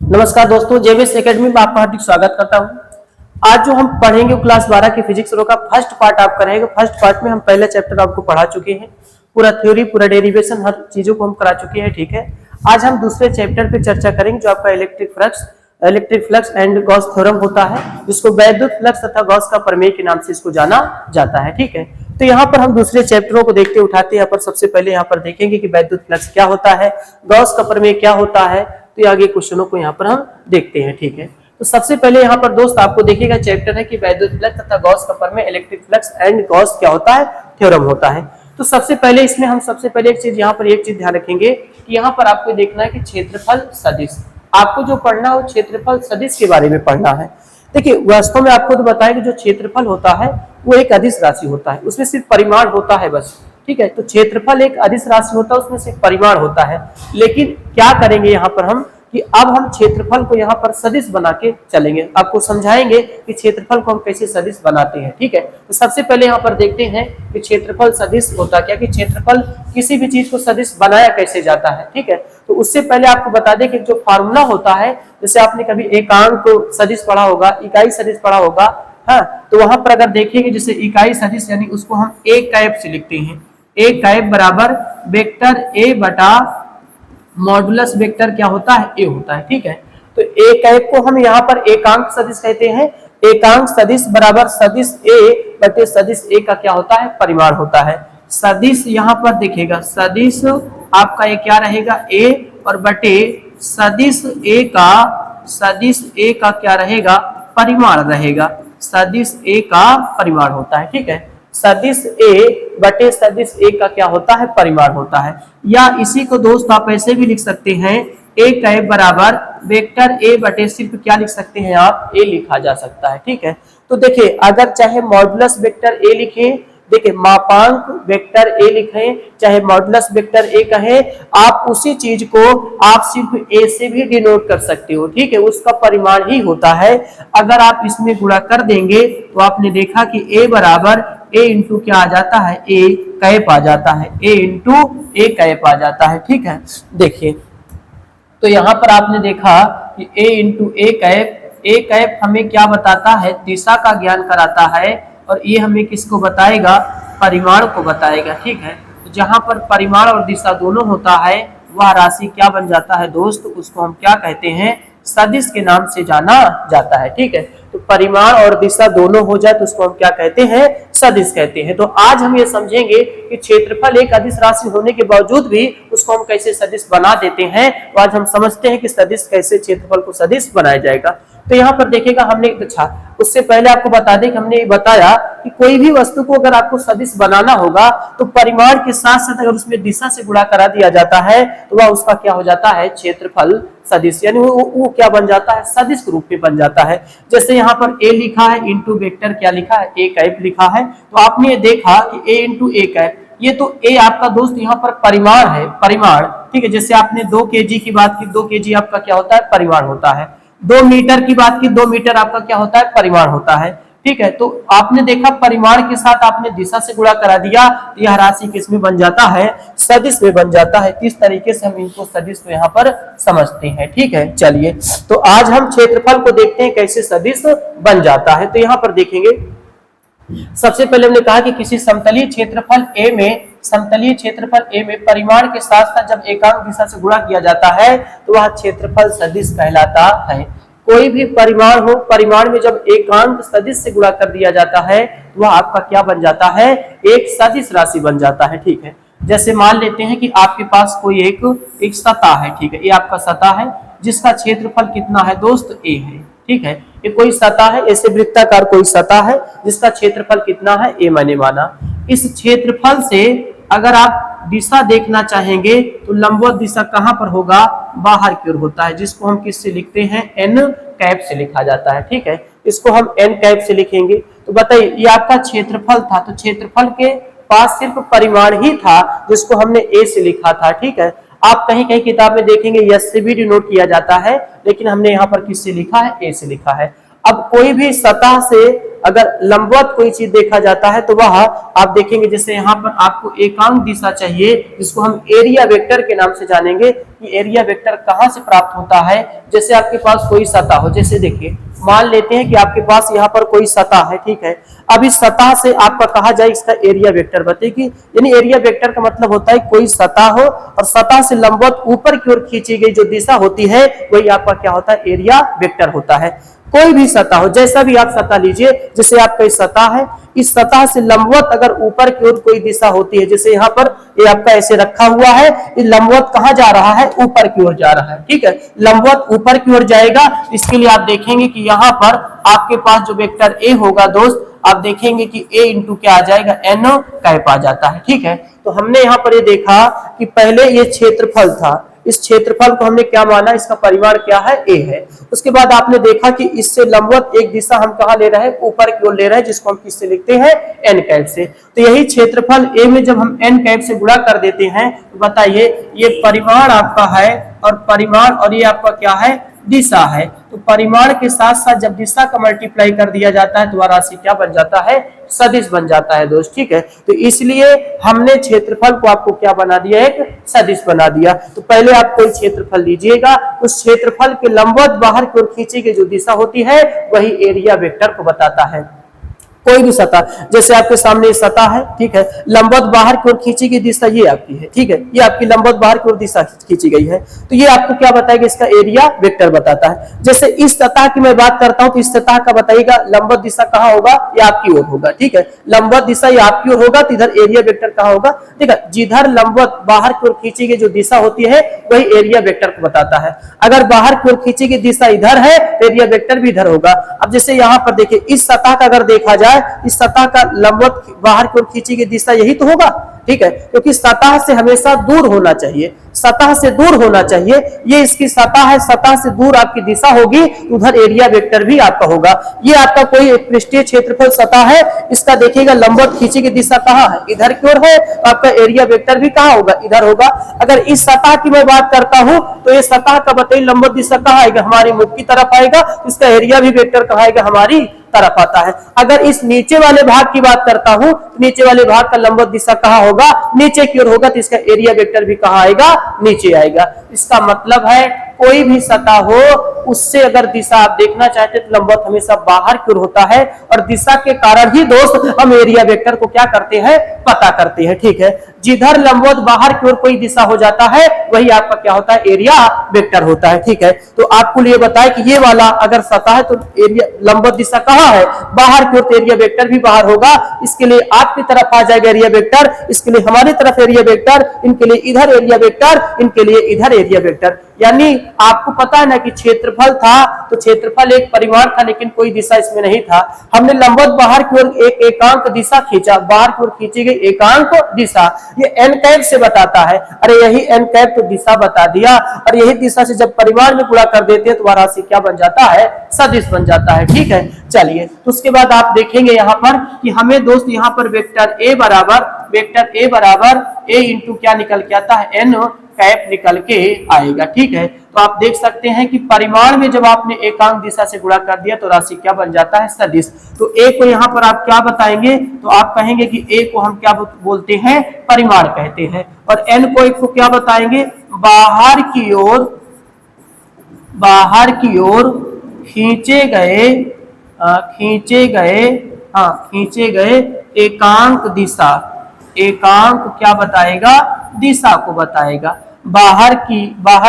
नमस्कार दोस्तों, JBS academy में आपका हार्दिक स्वागत करता हूं। आज जो हम पढ़ेंगे क्लास 12 की फिजिक्स रो का फर्स्ट पार्ट आपका रहेगा। फर्स्ट पार्ट में हम पहले चैप्टर आपको पढ़ा चुके हैं, पूरा थ्योरी, पूरा डेरिवेशन, हर चीजों को हम करा चुके हैं। ठीक है, आज हम दूसरे चैप्टर पे चर्चा करेंगे जो आपका electric flux and Gauss theorem होता है, जिसको वैद्युत फ्लक्स तथा गॉस का प्रमेय के नाम से इसको जाना जाता है। ठीक है, तो यहाँ पर हम दूसरे चैप्टरों को देखते उठाते हैं। यहाँ पर सबसे पहले यहाँ पर देखेंगे कि वैद्युत फ्लक्स क्या होता है, गॉस का प्रमेय क्या होता है। तो ये आगे क्वेश्चनों को यहाँ पर हम देखते हैं। ठीक है, तो सबसे पहले यहाँ पर दोस्त आपको देखिएगा चैप्टर है कि वैद्युत फ्लक्स तथा गॉस का प्रमेय, इलेक्ट्रिक फ्लक्स एंड गॉस क्या होता है, थ्योरम होता है। तो सबसे पहले इसमें हम सबसे पहले एक चीज यहाँ पर एक चीज ध्यान रखेंगे कि यहाँ पर आपको देखना है कि क्षेत्रफल सदिश, आपको जो पढ़ना है वो क्षेत्रफल सदिश के बारे में पढ़ना है। देखिए, वास्तव में आपको तो बताया कि जो क्षेत्रफल होता है वो एक अदिश राशि होता है, उसमें सिर्फ परिमाण होता है बस। ठीक है, तो क्षेत्रफल एक अदिश राशि होता है, उसमें सिर्फ परिमाण होता है। लेकिन क्या करेंगे यहाँ पर हम कि अब हम क्षेत्रफल को यहाँ पर सदिश बना के चलेंगे, आपको समझाएंगे कि क्षेत्रफल को हम कैसे सदिश बनाते हैं। ठीक है, तो सबसे पहले यहाँ पर देखते हैं कि क्षेत्रफल सदिश होता क्या, कि क्षेत्रफल किसी भी चीज को सदिश बनाया कैसे जाता है। ठीक है, तो उससे पहले आपको बता दें कि जो फार्मूला होता है, जैसे आपने कभी एकांक को सदिश पढ़ा होगा, इकाई सदिश पढ़ा होगा, हाँ, तो वहां पर अगर देखेंगे जैसे इकाई सदिश यानी उसको हम ए कैप से लिखते हैं। ए कैप बराबर वेक्टर ए बटा मॉडुलस वेक्टर क्या होता है, ए होता है। ठीक है, तो ए कैप को हम यहाँ पर एकांक सदिश कहते हैं। एकांक सदिश बराबर सदिश ए बटे सदिश ए का क्या होता है, परिमाण होता है। सदिश यहाँ पर देखिएगा, सदिश आपका ये क्या रहेगा, ए, और बटे सदिश ए का क्या रहेगा, परिमाण रहेगा। सदिश ए का परिमाण होता है। ठीक है, सदिश ए बटे सदिश ए का क्या होता है, परिमाण होता है। या इसी को दोस्त आप ऐसे भी लिख सकते हैं, ए कैप बराबर वेक्टर ए बटे सिर्फ क्या लिख सकते हैं आप, ए लिखा जा सकता है। ठीक है, तो देखिए अगर चाहे मॉडुलस वेक्टर ए लिखें, देखिए मापांक वेक्टर ए लिखें, चाहे मॉडुलस वेक्टर ए कहें, आप उसी चीज को आप सिर्फ ए से भी डिनोट कर सकते हो। ठीक है, उसका परिमाण ही होता है। अगर आप इसमें गुणा कर देंगे तो आपने देखा कि ए बराबर ए इंटू क्या आ जाता है, ए कैप आ जाता है, ए इंटू ए कैप आ जाता है। ठीक है, देखिए तो यहाँ पर आपने देखा कि ए इंटू ए कैप हमें क्या बताता है, दिशा का ज्ञान कराता है, और ये हमें किसको बताएगा, परिमाण को बताएगा। ठीक है, तो जहां पर परिमाण और दिशा दोनों होता है वह राशि क्या बन जाता है दोस्त, उसको हम क्या कहते हैं, सदिश के नाम से जाना जाता है। ठीक है, तो परिमाण और दिशा दोनों हो जाए तो उसको हम क्या कहते हैं, सदिश कहते हैं। तो आज हम ये समझेंगे कि क्षेत्रफल एक अदिश राशि होने के बावजूद भी उसको हम कैसे सदिश बना देते हैं। तो आज हम समझते हैं कि सदिश कैसे, क्षेत्रफल को सदिश बनाया जाएगा। तो यहाँ पर देखिएगा हमने, अच्छा उससे पहले आपको बता दें कि हमने ये बताया कि कोई भी वस्तु को अगर आपको सदिश बनाना होगा तो परिमाण के साथ साथ अगर उसमें दिशा से गुणा करा दिया जाता है तो वह उसका क्या हो जाता है, क्षेत्रफल सदिश, यानी वो क्या बन जाता है, सदिश के रूप में बन जाता है। जैसे यहाँ पर ए लिखा है इंटू वेक्टर क्या लिखा है, ए कैप लिखा है, तो आपने ये देखा कि ए इंटू ए कैप, ये तो ए आपका दोस्त यहाँ पर परिमाण है, परिमाण। ठीक है, जैसे आपने 2 kg की बात की, 2 kg आपका क्या होता है, परिमाण होता है। 2 मीटर की बात की, 2 मीटर आपका क्या होता है, परिमाण होता है। ठीक है, तो आपने देखा परिमाण के साथ आपने दिशा से गुणा करा दिया तो यह राशि किसमें बन जाता है, सदिश में बन जाता है। किस तरीके से हम इनको सदिश में यहाँ पर समझते हैं। ठीक है, चलिए तो आज हम क्षेत्रफल को देखते हैं कैसे सदिश बन जाता है। तो यहाँ पर देखेंगे, सबसे पहले हमने कहा कि किसी समतलीय क्षेत्रफल ए में परिमाण के साथ साथ जब एकांक दिशा से गुणा किया जाता है तो वह क्षेत्रफल सदिश कहलाता है। कोई भी परिमाण हो, परिमाण में जब एकांक सदिश से गुणा कर दिया जाता है तो वह आपका क्या बन जाता है, एक सदिश राशि बन जाता है। ठीक है, जैसे मान लेते हैं कि आपके पास कोई एक सतह है। ठीक है, ये आपका सतह है जिसका क्षेत्रफल कितना है दोस्त, ए है। ठीक है, ये कोई सतह है, ऐसे वृत्ताकार कोई सतह है जिसका क्षेत्रफल कितना है, ए मैंने माना। इस क्षेत्रफल से अगर आप दिशा देखना चाहेंगे तो लंबवत दिशा कहां पर होगा, बाहर की ओर होता है, जिसको हम किससे लिखते हैं, एन कैप से लिखा जाता है। ठीक है, इसको हम एन कैप से लिखेंगे। तो बताइए ये आपका क्षेत्रफल था, तो क्षेत्रफल के पास सिर्फ परिमाण ही था जिसको हमने ए से लिखा था। ठीक है, आप कहीं कहीं किताब में देखेंगे यस से भी डिनोट किया जाता है, लेकिन हमने यहाँ पर किससे लिखा है, ए से लिखा है। अब कोई भी सतह से अगर लंबवत कोई चीज देखा जाता है तो वह आप देखेंगे, जैसे यहाँ पर आपको एकांक दिशा चाहिए जिसको हम एरिया वेक्टर के नाम से जानेंगे कि एरिया वेक्टर कहाँ से प्राप्त होता है। जैसे आपके पास कोई सतह हो, जैसे देखिए मान लेते हैं कि आपके पास यहाँ पर कोई सतह है, ठीक है। अब इस सतह से आपका कहा जाए इसका एरिया वेक्टर बताइए, यानी एरिया वेक्टर का मतलब होता है कोई सतह हो और सतह से लंबवत ऊपर की ओर खींची गई जो दिशा होती है वही आपका क्या होता है, एरिया वेक्टर होता है। कोई भी सतह हो, जैसा भी आप सतह लीजिए, जैसे आपका इस सतह है, इस सतह से लंबवत अगर ऊपर की ओर कोई दिशा होती है, जैसे यहाँ पर ये आपका ऐसे रखा हुआ है, ये लंबवत कहाँ जा रहा है, ऊपर की ओर जा रहा है, ठीक है। लंबवत ऊपर की ओर जाएगा, इसके लिए आप देखेंगे कि यहाँ पर आपके पास जो वेक्टर ए होगा दोस्त, आप देखेंगे कि a इंटू क्या आ जाएगा, एन कैप आ जाता है, ठीक है। तो हमने यहाँ पर ये देखा कि पहले ये क्षेत्रफल था, इस क्षेत्रफल को हमने क्या माना, इसका परिमाण क्या है, a है। उसके बाद आपने देखा कि इससे लंबवत एक दिशा हम कहाँ ले रहे हैं, ऊपर की ओर ले रहे हैं, जिसको हम किससे लिखते हैं, n कैप से। तो यही क्षेत्रफल a में जब हम n कैप से गुणा कर देते हैं तो बताइए ये परिमाण आपका है और परिमाण, और ये आपका क्या है, दिशा है। तो परिमाण के साथ साथ जब दिशा का मल्टीप्लाई कर दिया जाता है तो वह राशि क्या बन जाता है, सदिश बन जाता है दोस्त, ठीक है। तो इसलिए हमने क्षेत्रफल को आपको क्या बना दिया, एक सदिश बना दिया। तो पहले आप कोई क्षेत्रफल लीजिएगा, उस क्षेत्रफल के लंबवत बाहर की ओर खींची गई जो दिशा होती है वही एरिया वेक्टर को बताता है। कोई भी सतह, जैसे आपके सामने सतह है, ठीक है, लंबवत बाहर की ओर खींची गई दिशा ये आपकी है, ठीक है, ये आपकी लंबवत बाहर की ओर दिशा खींची गई है, तो ये आपको क्या बताएगा, इसका एरिया वेक्टर बताता है। जैसे इस सतह की मैं बात करता हूं तो इस सतह का बताइएगा लंबवत दिशा कहाँ होगा, ये आपकी ओर होगा, ठीक है। लंबवत दिशा ये आपकी ओर होगा तो इधर एरिया वेक्टर कहाँ होगा, ठीक है। जिधर लंबवत बाहर की ओर खींची गई जो दिशा होती है वही एरिया वेक्टर को बताता है। अगर बाहर की ओर खींची गई दिशा इधर है तो एरिया वेक्टर भी इधर होगा। अब जैसे यहाँ पर देखिए इस सतह का अगर देखा जाए, इस सतह का लंबवत बाहर की ओर खींची गई दिशा यही तो होगा, ठीक है, क्योंकि सतह से हमेशा दूर होना चाहिए, सतह से दूर होना चाहिए। ये इसकी सतह है, सतह से दूर आपकी दिशा होगी, उधर एरिया वेक्टर भी आपका होगा। ये आपका कोई पृष्ठीय क्षेत्रफल सतह है, इसका देखिएगा लंबवत खींची की दिशा कहाँ है, इधर की ओर है, तो आपका एरिया वेक्टर भी कहाँ होगा, इधर होगा। अगर इस सतह की मैं बात करता हूं तो ये सतह का बताइए लंबवत दिशा कहाँ आएगा, हमारी मुख की तरफ आएगा, इसका एरिया भी वेक्टर कहाँ आएगा, हमारी तरफ आता है। अगर इस नीचे वाले भाग की बात करता हूं तो नीचे वाले भाग का लंबवत दिशा कहाँ होगा, नीचे की ओर होगा, तो इसका एरिया वेक्टर भी कहाँ आएगा, नीचे आएगा। इसका मतलब है कोई भी सतह हो उससे अगर दिशा आप देखना चाहते तो लंबवत हमेशा बाहर की ओर होता है, और दिशा के कारण ही दोस्त हम एरिया वेक्टर को क्या करते हैं, पता करते हैं, ठीक है। जिधर लंबवत बाहर की ओर कोई दिशा हो जाता है वही आपका क्या होता है, एरिया वेक्टर होता है, ठीक है। तो आपको लिए बताए कि ये वाला अगर सतह है तो एरिया लंबवत दिशा कहाँ है, बाहर की ओर, तो एरिया वेक्टर भी बाहर होगा। इसके लिए आपकी तरफ आ जाएगा एरिया वेक्टर, इसके लिए हमारी तरफ एरिया वेक्टर, इनके लिए इधर एरिया वेक्टर, इनके लिए इधर एरिया वेक्टर। यानी आपको पता है ना कि क्षेत्रफल था तो क्षेत्रफल एक परिमाण था लेकिन कोई दिशा इसमें नहीं था। हमने लंबवत बाहर की ओर एक एकांक दिशा खींचा, बाहर की ओर खींची गई एकांक दिशा, ये एन कैप से बताता है। अरे यही एन कैप तो दिशा बता दिया, और यही दिशा से जब परिमाण में गुणा कर देते हैं तो वह राशि क्या बन जाता है, सदिश बन जाता है, ठीक है। चलिए तो उसके बाद आप देखेंगे यहाँ पर कि हमें दोस्त यहाँ पर वेक्टर ए बराबर ए इंटू क्या निकल के आता है, एन कैप निकल के आएगा, ठीक है। तो आप देख सकते हैं कि परिमाण में जब आपने एकांक दिशा से गुणा कर दिया तो राशि क्या बन जाता है, सदिश। तो ए को यहाँ पर आप क्या बताएंगे, तो आप कहेंगे कि ए को हम क्या बोलते हैं, परिमाण कहते हैं, और एन को क्या बताएंगे, बाहर की ओर खींचे गए एकांक दिशा, एकांक क्या बताएगा, दिशा को बताएगा। बाहर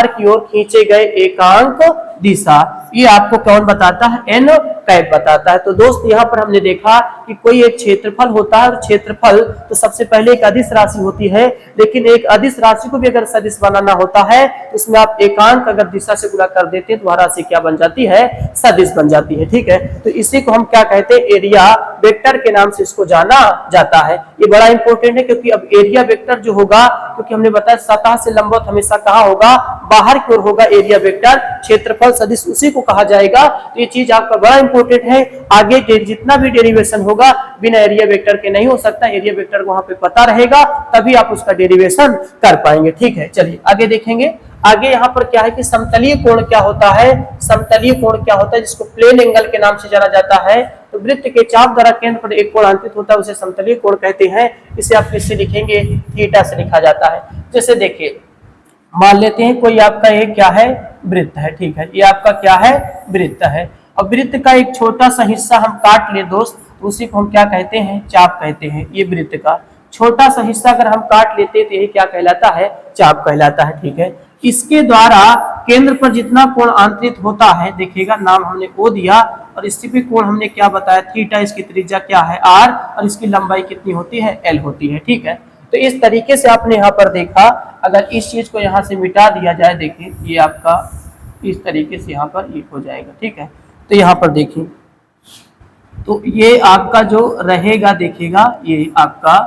की ओर खींचे गए एकांक दिशा, ये आपको कौन बताता है, एन कैप बताता है। तो दोस्त यहाँ पर हमने देखा कि कोई एक क्षेत्रफल होता है, और क्षेत्रफल तो सबसे पहले एक अदिश राशि होती है, लेकिन एक अदिश राशि को भी अगर सदिश बनाना होता है तो उसमें आप एकांक अगर दिशा से गुणा कर देते हैं तो वह राशि क्या बन जाती है, सदिश बन जाती है, ठीक है। तो इसी को हम क्या कहते हैं, एरिया वेक्टर के नाम से इसको जाना जाता है। ये बड़ा इंपॉर्टेंट है क्योंकि अब एरिया वेक्टर जो होगा, क्योंकि हमने बताया सतह से लंबवत हमेशा कहाँ होगा, बाहर की ओर होगा एरिया वेक्टर, क्षेत्रफल सदिश उसी को कहा जाएगा। तो ये चीज आपका बड़ा इंपॉर्टेंट है, आगे जितना भी डेरिवेशन होगा बिना एरिया वेक्टर के नहीं हो सकता, एरिया वेक्टर वहां पे पता रहेगा तभी आप उसका डेरिवेशन कर पाएंगे, ठीक है। चलिए आगे देखेंगे। आगे यहाँ पर क्या है कि समतलीय कोण क्या होता है, समतलीय कोण क्या होता है जिसको प्लेन एंगल के नाम से जाना जाता है। तो वृत्त के चाप द्वारा केंद्र पर एक कोण अंकित होता है उसे समतलीय कोण कहते हैं। इसे आप किससे लिखेंगे? थीटा से लिखा जाता है। जैसे देखिए मान लेते हैं कोई आपका एक क्या है? वृत्त है, ठीक है, ये आपका क्या है? वृत्त है। अब वृत्त का एक छोटा सा हिस्सा हम काट ले दोस्त, तो उसी को हम क्या कहते हैं? चाप कहते हैं। ये वृत्त का छोटा सा हिस्सा अगर हम काट लेते हैं तो ये क्या कहलाता है? चाप कहलाता है, ठीक है। इसके द्वारा केंद्र पर जितना कोण आंतरित होता है, देखिएगा नाम हमने ओ दिया और इसी पे कोण हमने क्या बताया? थीटा। इसकी त्रिज्या क्या है? आर, और इसकी लंबाई कितनी होती है? एल होती है, ठीक है। तो इस तरीके से आपने यहाँ पर देखा, अगर इस चीज को यहाँ से मिटा दिया जाए, देखिए ये आपका इस तरीके से यहाँ पर ये हो जाएगा, ठीक है। तो यहाँ पर देखिए तो ये आपका जो रहेगा, देखिएगा ये आपका,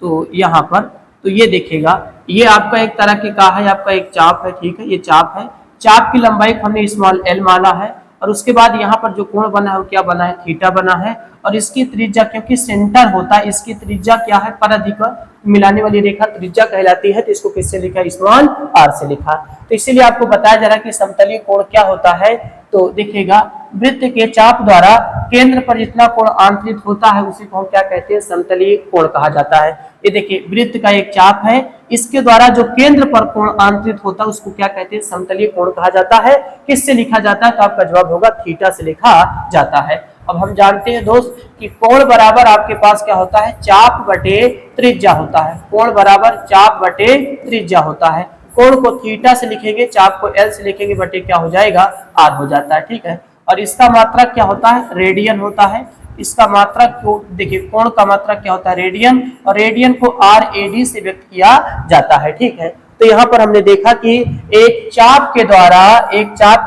तो यहाँ पर तो ये देखिएगा ये आपका एक तरह के का है, आपका एक चाप है, ठीक है, ये चाप है। चाप की लंबाई को हमने स्मॉल एल माना है और उसके बाद यहाँ पर जो कोण बना है वो क्या बना है? थीटा बना है। और इसकी त्रिज्या, क्योंकि सेंटर होता है, इसकी त्रिज्या क्या है? परिधि को मिलाने वाली रेखा त्रिज्या कहलाती है, तो इसको किससे लिखा? स्मॉल आर से लिखा। तो इसीलिए आपको बताया जा रहा है कि समतलीय कोण क्या होता है। तो देखिएगा वृत्त के चाप द्वारा केंद्र पर जितना कोण आंतरित होता है उसी को हम क्या कहते हैं? समतलीय कोण कहा जाता है। ये देखिए वृत्त का एक चाप है, इसके द्वारा जो केंद्र पर कोण आंतरित होता है उसको क्या कहते हैं? समतलीय कोण कहा जाता है। किससे लिखा जाता है? तो आपका जवाब होगा थीटा से लिखा जाता है। अब हम जानते हैं दोस्त कि कोण बराबर आपके पास क्या होता है? चाप बटे त्रिज्या होता है। कोण बराबर चाप बटे त्रिज्या होता है। कोण को थीटा से लिखेंगे, चाप को एल से लिखेंगे, बटे क्या हो जाएगा? आर हो जाता है, ठीक है। और इसका मात्रक क्या होता है? रेडियन होता है। इसका मात्रक को देखिए, कोण का मात्रक क्या होता है? रेडियन, और रेडियन को आर ए डी से व्यक्त किया जाता है, ठीक है। तो यहाँ पर हमने देखा कि एक चाप के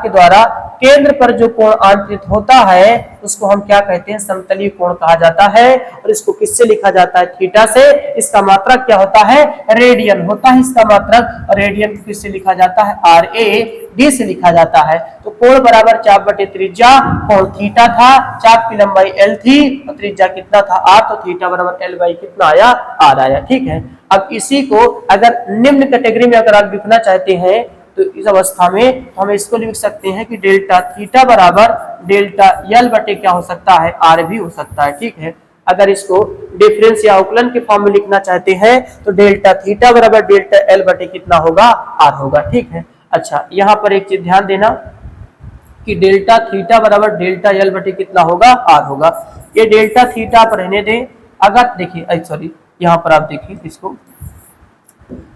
द्वारा केंद्र पर जो कोण आंतरित होता है उसको हम क्या कहते हैं? समतलीय कोण कहा जाता है। और इसको किससे लिखा जाता है? थीटा से। इसका मात्रक क्या होता है? रेडियन होता है इसका मात्रक, और रेडियन को किससे लिखा जाता है? आर ए डी से लिखा जाता है। तो कोण बराबर चाप बटे त्रिज्या, कोण थीटा था, चाप की लंबाई एल थी और त्रिज्या कितना था? आर, तो थीटा बराबर एल बाई कितना आया? आर आया, ठीक है। अब इसी को अगर निम्न कैटेगरी में अगर आप लिखना चाहते हैं तो इस अवस्था में हम इसको लिख सकते हैं कि डेल्टा थीटा बराबर डेल्टा एल बटे क्या हो सकता है? आर भी हो सकता है, ठीक है। अगर इसको डिफरेंस या अवकलन के फॉर्म में लिखना चाहते हैं तो डेल्टा थीटा बराबर डेल्टा एल बटे कितना होगा? आर होगा, ठीक है। अच्छा, यहाँ पर एक चीज ध्यान देना कि डेल्टा थीटा बराबर डेल्टा एल बटे कितना होगा? आर होगा। ये डेल्टा थीटा आप रहने दें। अगर देखिए सॉरी, यहाँ पर आप देखिए इसको,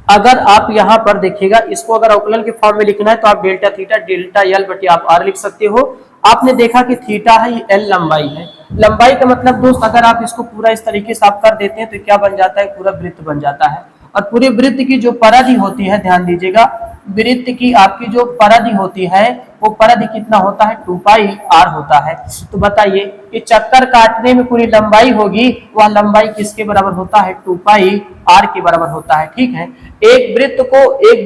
अगर आप यहाँ पर देखिएगा इसको अगर अवकलन के फॉर्म में लिखना है तो आप डेल्टा थीटा डेल्टा एल बटे आप आर लिख सकते हो। आपने देखा कि थीटा है, ये एल लंबाई है। लंबाई का मतलब दोस्त अगर आप इसको पूरा इस तरीके से आप कर देते हैं तो क्या बन जाता है? पूरा वृत्त बन जाता है। और पूरे वृत्त की जो परिधि होती है, ध्यान दीजिएगा, वृत्त की आपकी जो परिधि होती है वो परिधि कितना होता है? 2 पाई आर होता है। तो बताइए कि चक्कर काटने में पूरी लंबाई होगी, वह लंबाई किसके बराबर होता है? 2 पाई आर के बराबर होता है, ठीक है। एक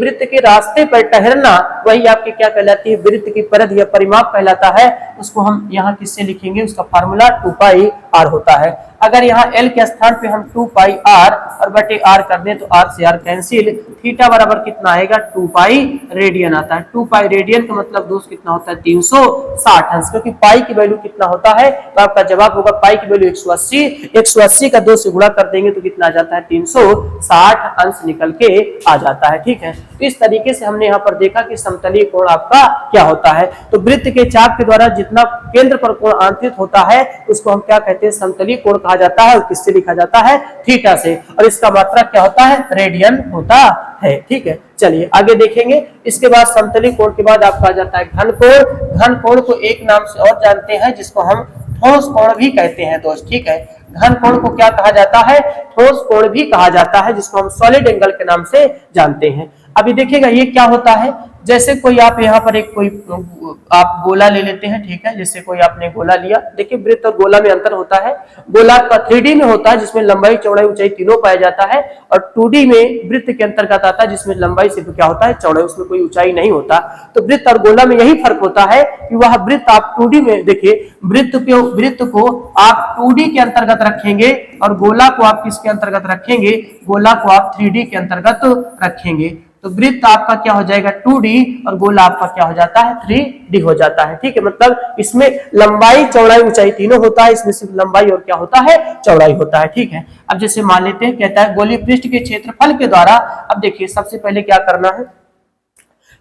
वृत्त के रास्ते पर ठहरना वही आपकी क्या कहलाती है? वृत्त की परिधि या परिमाप कहलाता है। उसको हम यहाँ किससे लिखेंगे? उसका फार्मूला 2 पाई आर होता है। अगर यहाँ एल के स्थान पे हम 2 पाई आर और बटे आर कर दें तो आर से आर कैंसिल, थीटा बराबर कितना आएगा? 2 पाई रेडियन आता है। 2 पाई रेडियन का मतलब दोस्त कितना होता है? 360 अंश, क्योंकि पाई की वैल्यू कितना होता है? तो आपका जवाब होगा पाई की वैल्यू 180। 180 का 2 से गुणा कर देंगे तो कितना आ जाता है? 360 अंश निकल के आ जाता है, ठीक है। तो इस तरीके से हमने यहाँ पर देखा कि समतलीय कोण आपका क्या होता है। तो वृत्त के चाप के द्वारा जितना केंद्र पर कोण आंतरित होता है उसको हम क्या कहते हैं? समतलीय कोण कहा जाता है। और किससे लिखा जाता है? थीटा से। और इसका मात्रक क्या होता है? रेडियन होता है, ठीक है। चलिए आगे देखेंगे। इसके बाद समतलीय कोण के बाद आपका आ जाता है घन कोण। घन कोण को एक नाम से और जानते हैं जिसको हम ठोस कोण भी कहते हैं दोस्त, ठीक है। घन कोण को क्या कहा जाता है? ठोस कोण भी कहा जाता है, जिसको हम सॉलिड एंगल के नाम से जानते हैं। अभी देखिएगा ये क्या होता है, जैसे कोई आप यहाँ पर एक कोई आप गोला ले लेते हैं, ठीक है। जैसे कोई आपने गोला लिया, देखिए वृत्त और गोला में अंतर होता है। गोला का 3D में होता है जिसमें लंबाई चौड़ाई ऊंचाई तीनों पाया जाता है, और 2D में वृत्त के अंतर्गत आता है जिसमें लंबाई सिर्फ क्या होता है? चौड़ाई, उसमें कोई ऊंचाई नहीं होता। तो वृत्त और गोला में यही फर्क होता है कि वह वृत्त आप 2D में देखिए, वृत्त को आप 2D के अंतर्गत रखेंगे और गोला को आप किसके अंतर्गत रखेंगे? गोला को आप 3D के अंतर्गत रखेंगे। तो वृत्त आपका क्या हो जाएगा 2D और गोला आपका क्या हो जाता है 3D हो जाता है। ठीक है, मतलब इसमें लंबाई चौड़ाई ऊंचाई तीनों होता है, इसमें सिर्फ लंबाई और क्या होता है चौड़ाई होता है। ठीक है, अब जैसे मान लेते हैं कहता है गोलीय पृष्ठ के क्षेत्रफल के द्वारा, अब देखिए सबसे पहले क्या करना है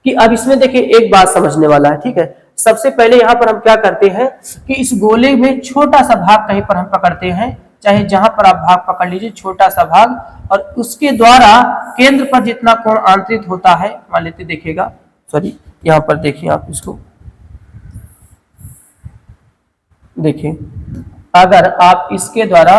कि अब इसमें देखिए एक बात समझने वाला है। ठीक है, सबसे पहले यहाँ पर हम क्या करते हैं कि इस गोले में छोटा सा भाग कहीं पर हम पकड़ते हैं, चाहे जहां पर आप भाग पकड़ लीजिए छोटा सा भाग, और उसके द्वारा केंद्र पर जितना कोण आंतरित होता है, मान लेते देखिएगा, सॉरी यहाँ पर देखिए आप इसको देखिए, अगर आप इसके द्वारा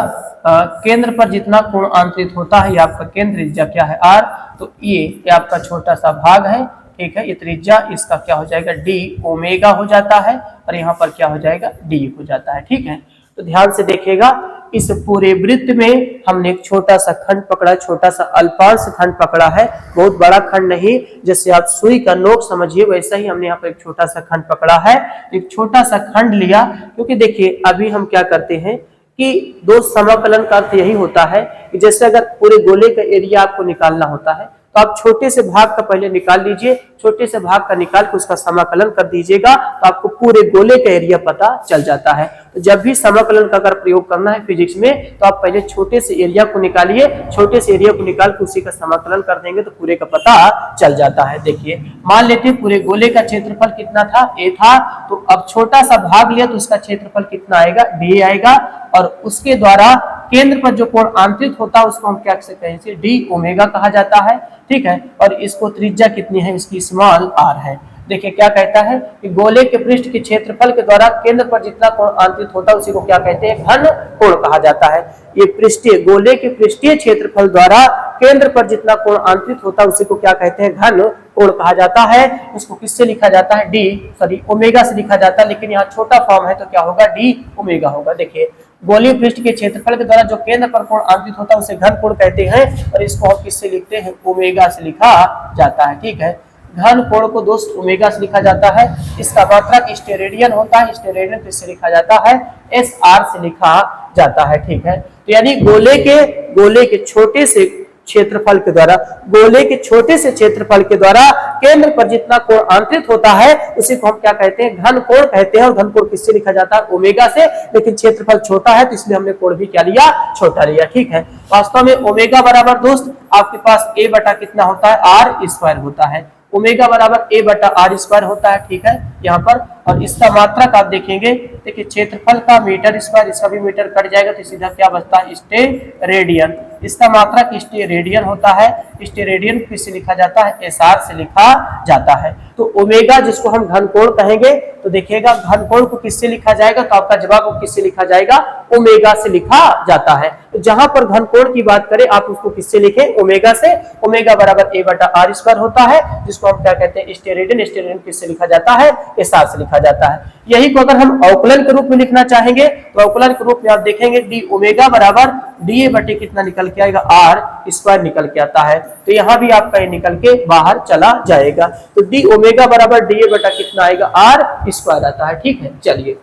केंद्र पर जितना कोण आंतरित होता है, ये आपका केंद्र त्रिज्या क्या है r, तो ये आपका छोटा सा भाग है। ठीक है, ये त्रिज्या इसका क्या हो जाएगा d ओमेगा हो जाता है, और यहाँ पर क्या हो जाएगा d हो जाता है। ठीक है, तो ध्यान से देखिएगा, इस पूरे वृत्त में हमने एक छोटा सा खंड पकड़ा, छोटा सा अल्पांश खंड पकड़ा है, बहुत बड़ा खंड नहीं, जैसे आप सुई का नोक समझिए वैसा ही हमने यहाँ पर एक छोटा सा खंड पकड़ा है। एक छोटा सा खंड लिया, क्योंकि देखिए अभी हम क्या करते हैं कि दो समाकलन का अर्थ यही होता है कि जैसे अगर पूरे गोले का एरिया आपको निकालना होता है, तो आप छोटे से भाग का पहले निकाल लीजिए, छोटे से भाग का निकाल के उसका समाकलन कर दीजिएगा, तो आपको पूरे गोले का एरिया पता चल जाता है। तो जब भी समाकलन का अगर प्रयोग करना है फिजिक्स में, तो आप पहले छोटे से एरिया को निकालिए, छोटे से एरिया को निकाल के उसी का समाकलन कर देंगे तो पूरे का पता चल जाता है। देखिए मान लेते हैं पूरे गोले का क्षेत्रफल कितना था, a था, तो अब छोटा सा भाग लिया तो उसका क्षेत्रफल कितना आएगा, d आएगा, और उसके द्वारा केंद्र पर जो कोण आंतरित होता है उसको हम क्या कहेंगे, d ओमेगा कहा जाता है। ठीक है, और इसको त्रिज्या कितनी है, इसकी स्मॉल r है। देखिए क्या कहता है कि गोले के पृष्ठ के क्षेत्रफल के द्वारा केंद्र पर जितना कोण आंतरित होता है उसी को क्या कहते हैं, घन कोण कहा जाता है। ये पृष्ठीय गोले के पृष्ठीय क्षेत्रफल द्वारा केंद्र पर जितना कोण आंतरित होता है उसी को क्या कहते हैं, घन कोण कहा जाता है। उसको किससे लिखा जाता है, ओमेगा से लिखा जाता है, लेकिन यहाँ छोटा फॉर्म है तो क्या होगा, डी ओमेगा होगा। देखिए गोलीय पृष्ठ के क्षेत्रफल के द्वारा जो केंद्र पर कोण आंतरित होता है उसे घन कोण कहते हैं, और इसको हम किससे लिखते हैं, ओमेगा से लिखा जाता है। ठीक है, घन कोण को दोस्त ओमेगा से लिखा जाता है। इसका मात्रक स्टेरेडियन होता है, स्टेरेडियन किससे लिखा जाता है, एस आर से लिखा जाता है। ठीक है, तो यानी गोले के छोटे से क्षेत्रफल के द्वारा, गोले के छोटे से क्षेत्रफल के द्वारा केंद्र पर जितना कोण आंतरित होता है उसी को हम क्या कहते हैं, घन कोण कहते हैं। और घन कोण किससे लिखा जाता है, ओमेगा से, लेकिन क्षेत्रफल छोटा है तो इसलिए हमने कोण भी क्या लिया, छोटा लिया। ठीक है, वास्तव में ओमेगा बराबर दोस्त आपके पास a बटा कितना होता है, आर स्क्वायर होता है। ओमेगा बराबर a बटा आर स्क्वायर होता है। ठीक है, यहाँ पर, और इसका मात्रक आप देखेंगे, देखिए क्षेत्रफल का मीटर स्क्वायर, इसका भी मीटर कट जाएगा तो सीधा क्या बचता है, स्टेरेडियन। इसका मात्रक स्टेरेडियन होता है। स्टेरेडियन किससे लिखा जाता है, एस आर से लिखा जाता है। तो ओमेगा जिसको हम घन कोण कहेंगे, तो देखिएगा घन कोण को किससे लिखा जाएगा, तो आपका जवाब किससे लिखा जाएगा, ओमेगा से लिखा जाता है। तो जहां पर घन कोण की बात करें आप उसको किससे लिखें, ओमेगा से। ओमेगा बराबर a बटा आर स्क्वायर होता है, जिसको हम क्या कहते हैं, स्टेरेडियन। स्टेरेडियन किससे लिखा जाता है, एस आर से लिखा जाता है। यही को अगर हम अवकलन के रूप में लिखना चाहेंगे तो अवकलन के रूप में आप देखेंगे डी ओमेगा बराबर डी ए बटे कितना निकल के आएगा, आर स्क्वायर निकल के आता है। तो यहाँ भी आपका ये निकल के बाहर चला जाएगा। तो डी ओमेगा बराबर डी ए बटा कितना आएगा, आर स्क्वायर आता है। ठीक है, चलिए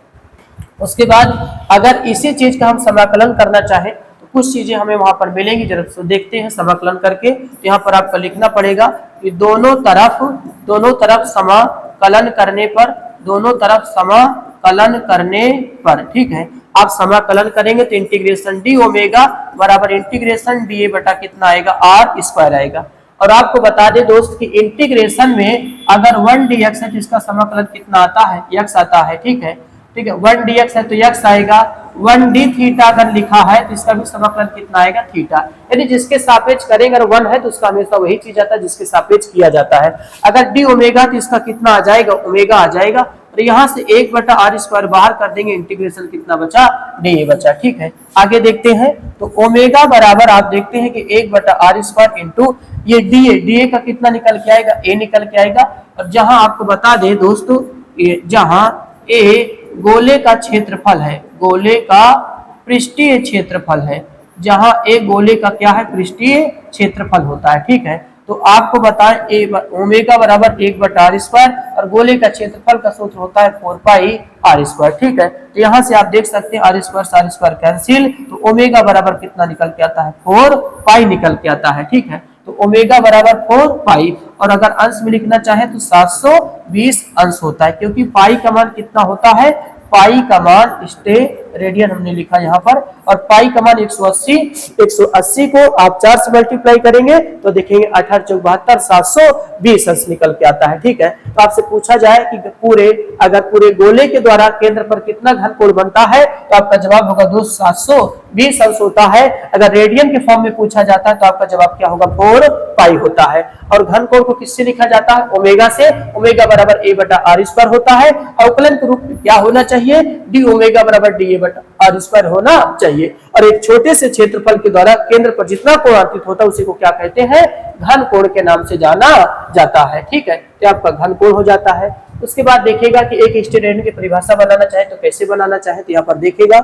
उसके बाद अगर इसी चीज का हम समाकलन करना चाहें तो कुछ चीजें हमें वहां पर मिलेंगी, जरा देखते हैं समाकलन करके। यहाँ पर आपका लिखना पड़ेगा कि दोनों तरफ समाकलन करने पर, दोनों तरफ समाकलन करने पर, ठीक है, आप समाकलन करेंगे तो इंटीग्रेशन डी ओमेगा बराबर इंटीग्रेशन डी ए बटा कितना आएगा, आर स्क्वायर आएगा। और आपको बता दे दोस्त कि इंटीग्रेशन में अगर 1 dx है तो इसका समाकलन कितना आता है, x आता है। ठीक है, 1 dx है तो x आएगा। 1 d थीटा अगर लिखा है तो इसका भी समाकलन कितना आएगा, थीटा। यानी जिसके सापेक्ष करेंगे, अगर 1 है तो उसका हमेशा वही चीज आता है जिसके सापेक्ष किया जाता है। अगर d ओमेगा तो इसका कितना आ जाएगा, ओमेगा आ जाएगा। और यहाँ से 1 बटा आर स्क्वायर बाहर कर देंगे, इंटीग्रेशन कितना बचा, डी बचा। ठीक है, आगे देखते हैं तो ओमेगा बराबर आप देखते हैं कि 1 बटा आर स्क्वायर इंटू ये डी ए का कितना निकल के आएगा, ए निकल के आएगा। और जहां आपको बता दे दोस्तों, जहां ए गोले का क्षेत्रफल है, गोले का पृष्ठीय क्षेत्रफल है, जहां ए गोले का क्या है, पृष्ठीय क्षेत्रफल होता है। ठीक है, तो आपको बताएं ओमेगा बराबर 1 बटा आर स्क्वायर और गोले का क्षेत्रफल का सूत्र होता है 4 पाई आर स्क्वायर। ठीक है, तो यहाँ से आप देख सकते हैं आर स्क्वायर कैंसिल, तो ओमेगा बराबर कितना निकल के आता है, 4 पाई निकल के आता है। ठीक है, तो ओमेगा बराबर 4 पाई, और अगर अंश में लिखना चाहे तो 720 अंश होता है, क्योंकि पाई का मान कितना होता है, पाई का मान स्टेरेडियन हमने लिखा यहाँ पर, और पाई का मान 180, 180 को आप 4 से मल्टीप्लाई करेंगे तो देखेंगे 18 चौक 72, 720 अंश निकल के आता है। ठीक है, तो आपसे पूछा जाए कि अगर पूरे गोले के द्वारा केंद्र पर कितना घनकोण बनता है, तो आपका जवाब होगा दोस्त 720 अंश होता है। अगर रेडियन के फॉर्म में पूछा जाता है तो आपका जवाब क्या होगा, 4 पाई होता है। और घनकोण को किससे लिखा जाता है, ओमेगा से। ओमेगा बराबर a बटा आर स्क्वायर होता है। अवकलन के रूप में क्या होना चाहिए, डी ओमेगा बराबर डी ए बटा आर स्क्वायर होना चाहिए। और एक छोटे से क्षेत्रफल के द्वारा केंद्र पर जितना कोण अर्पित होता है उसी को क्या कहते हैं, घन कोण के नाम से जाना जाता है। ठीक है, तो आपका घन कोण हो जाता है। उसके बाद देखिएगा कि एक स्टेरेडियन की परिभाषा बनाना चाहे तो कैसे बनाना चाहे, तो यहाँ पर देखिएगा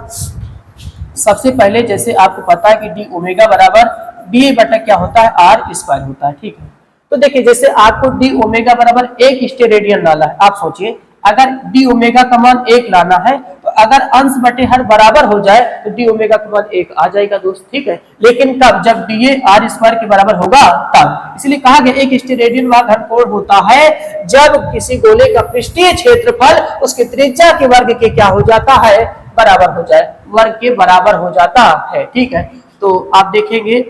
सबसे पहले जैसे आपको पता है कि डी ओमेगा बराबर डी ए बटा क्या होता है, आर स्क्वायर होता है। ठीक है, तो देखिए जैसे आपको डी ओमेगा बराबर 1 स्टेरेडियन लाना है, आप सोचिए अगर डी ओमेगा का मान 1 लाना है तो अगर अंश बटे हर बराबर हो जाए तो डी ओमेगा का मान 1 आ जाएगा दोस्त। ठीक है, लेकिन कब, जब डी ए आर स्क्वायर के बराबर होगा तब। इसलिए कहा गया एक स्टेरेडियन वह घनकोण होता है जब किसी गोले का पृष्ठीय क्षेत्रफल उसके त्रिज्या के वर्ग के क्या हो जाता है, बराबर हो जाए, वर्ग के बराबर हो जाता है। ठीक है, तो आप देखेंगे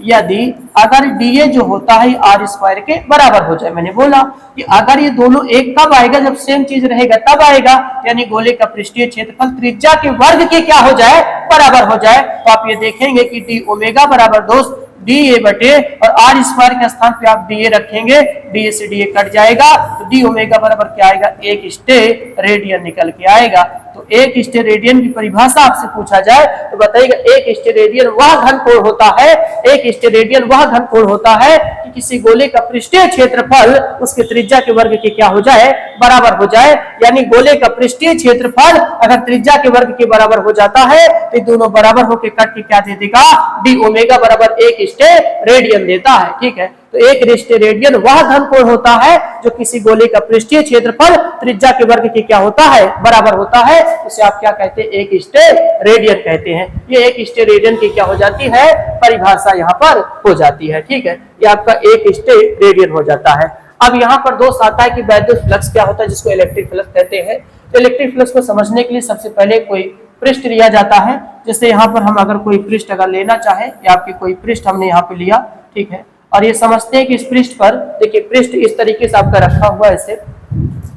यदि अगर डीए जो होता है आर स्क्वायर के बराबर हो जाए, मैंने बोला कि अगर ये दोनों एक कब आएगा, जब सेम चीज रहेगा तब आएगा, यानी गोले का पृष्ठीय क्षेत्रफल त्रिज्या के वर्ग के क्या हो जाए, बराबर हो जाए। तो आप ये देखेंगे कि डी ओमेगा बराबर दोस्त डी ए बटे और आर स्क्वायर के स्थान पे आप डी ए रखेंगे, डी ए से डी ए कट जाएगा, तो डी ओमेगा बराबर क्या आएगा, 1 स्टेरेडियन निकल के आएगा। तो 1 स्टेरेडियन की परिभाषा आपसे पूछा जाए तो बताइएगा 1 स्टेरेडियन वह घनकोण होता है, 1 स्टेरेडियन वह घनकोण होता है कि किसी गोले का पृष्ठीय क्षेत्रफल उसके त्रिज्या के वर्ग के क्या हो जाए, बराबर हो जाए। यानी गोले का पृष्ठीय क्षेत्रफल अगर त्रिज्या के वर्ग के बराबर हो जाता है तो दोनों बराबर होकर कट के क्या दे देगा, डी ओमेगा बराबर 1 स्टेरेडियन देता है। ठीक है, तो 1 स्टेरेडियन वह घनकोण होता है जो किसी गोले का पृष्ठीय क्षेत्रफल त्रिज्या के वर्ग के क्या होता है, बराबर होता है। उसे आप क्या कहते हैं, 1 स्टेरेडियन कहते हैं। ये 1 स्टेरेडियन की क्या हो जाती है, परिभाषा यहाँ पर हो जाती है। ठीक है, ये आपका 1 स्टेरेडियन हो जाता है। अब यहाँ पर दोस्त आता है कि वैद्युत फ्लक्स क्या होता है, जिसको इलेक्ट्रिक फ्लक्स कहते हैं। तो इलेक्ट्रिक फ्लक्स को समझने के लिए सबसे पहले कोई पृष्ठ लिया जाता है। जैसे यहाँ पर हम अगर कोई पृष्ठ अगर लेना चाहे, या आपके कोई पृष्ठ हमने यहाँ पे लिया, ठीक है, और ये समझते हैं कि इस पृष्ठ पर देखिए पृष्ठ इस तरीके से आपका रखा हुआ है, ऐसे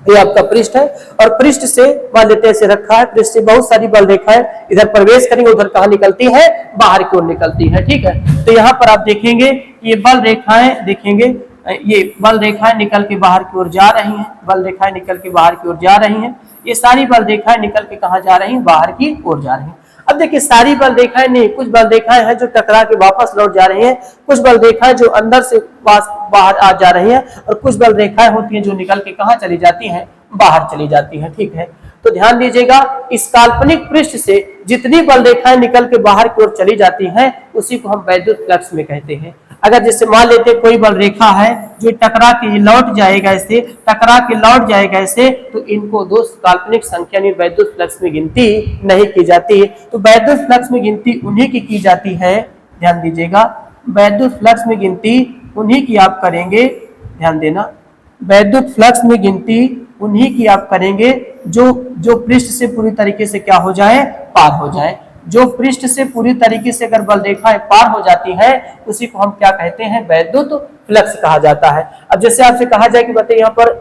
ये आपका पृष्ठ है, और पृष्ठ से मान लेते हैं ऐसे रखा है, पृष्ठ से बहुत सारी बल रेखाएं इधर प्रवेश करेंगे, उधर कहाँ निकलती है, बाहर की ओर निकलती है। ठीक है, तो यहाँ पर आप देखेंगे ये बल रेखाएं, देखेंगे ये बल रेखाएं निकल के बाहर की ओर जा रही हैं, बल रेखाएं निकल के बाहर की ओर जा रही हैं। ये सारी बल रेखाएं निकल के कहाँ जा रही हैं, बाहर की ओर जा रही हैं। अब देखिए सारी बल रेखाएं नहीं, कुछ बल रेखाएं हैं जो टकरा के वापस लौट जा रही हैं, कुछ बल रेखाएं जो अंदर से बाहर आ जा रही हैं, और कुछ बल रेखाएं होती हैं जो निकल के कहाँ चली जाती हैं, बाहर चली जाती हैं। ठीक है, तो ध्यान दीजिएगा इस काल्पनिक पृष्ठ से जितनी बल रेखाएं निकल के बाहर की ओर चली जाती हैं उसी को हम वैद्युत फ्लक्स में कहते हैं। अगर जैसे मान लेते कोई बल रेखा है जो टकरा के लौट जाएगा, ऐसे टकरा के लौट जाएगा ऐसे, तो इनको दोस्त काल्पनिक संख्या नहीं वैद्युत फ्लक्स में गिनती नहीं की जाती। तो वैद्युत फ्लक्स में गिनती उन्हीं की जाती है, ध्यान दीजिएगा, वैद्युत फ्लक्स में गिनती उन्हीं की आप करेंगे, ध्यान देना, वैद्युत फ्लक्स में गिनती उन्हीं की आप करेंगे जो पृष्ठ से पूरी तरीके से क्या हो जाए, पार हो जाए। जो पृष्ठ से पूरी तरीके से अगर बल रेखाएं पार हो जाती है उसी को हम क्या कहते हैं, वैद्युत फ्लक्स कहा जाता है। अब जैसे आपसे कहा जाए कि बताइए यहाँ पर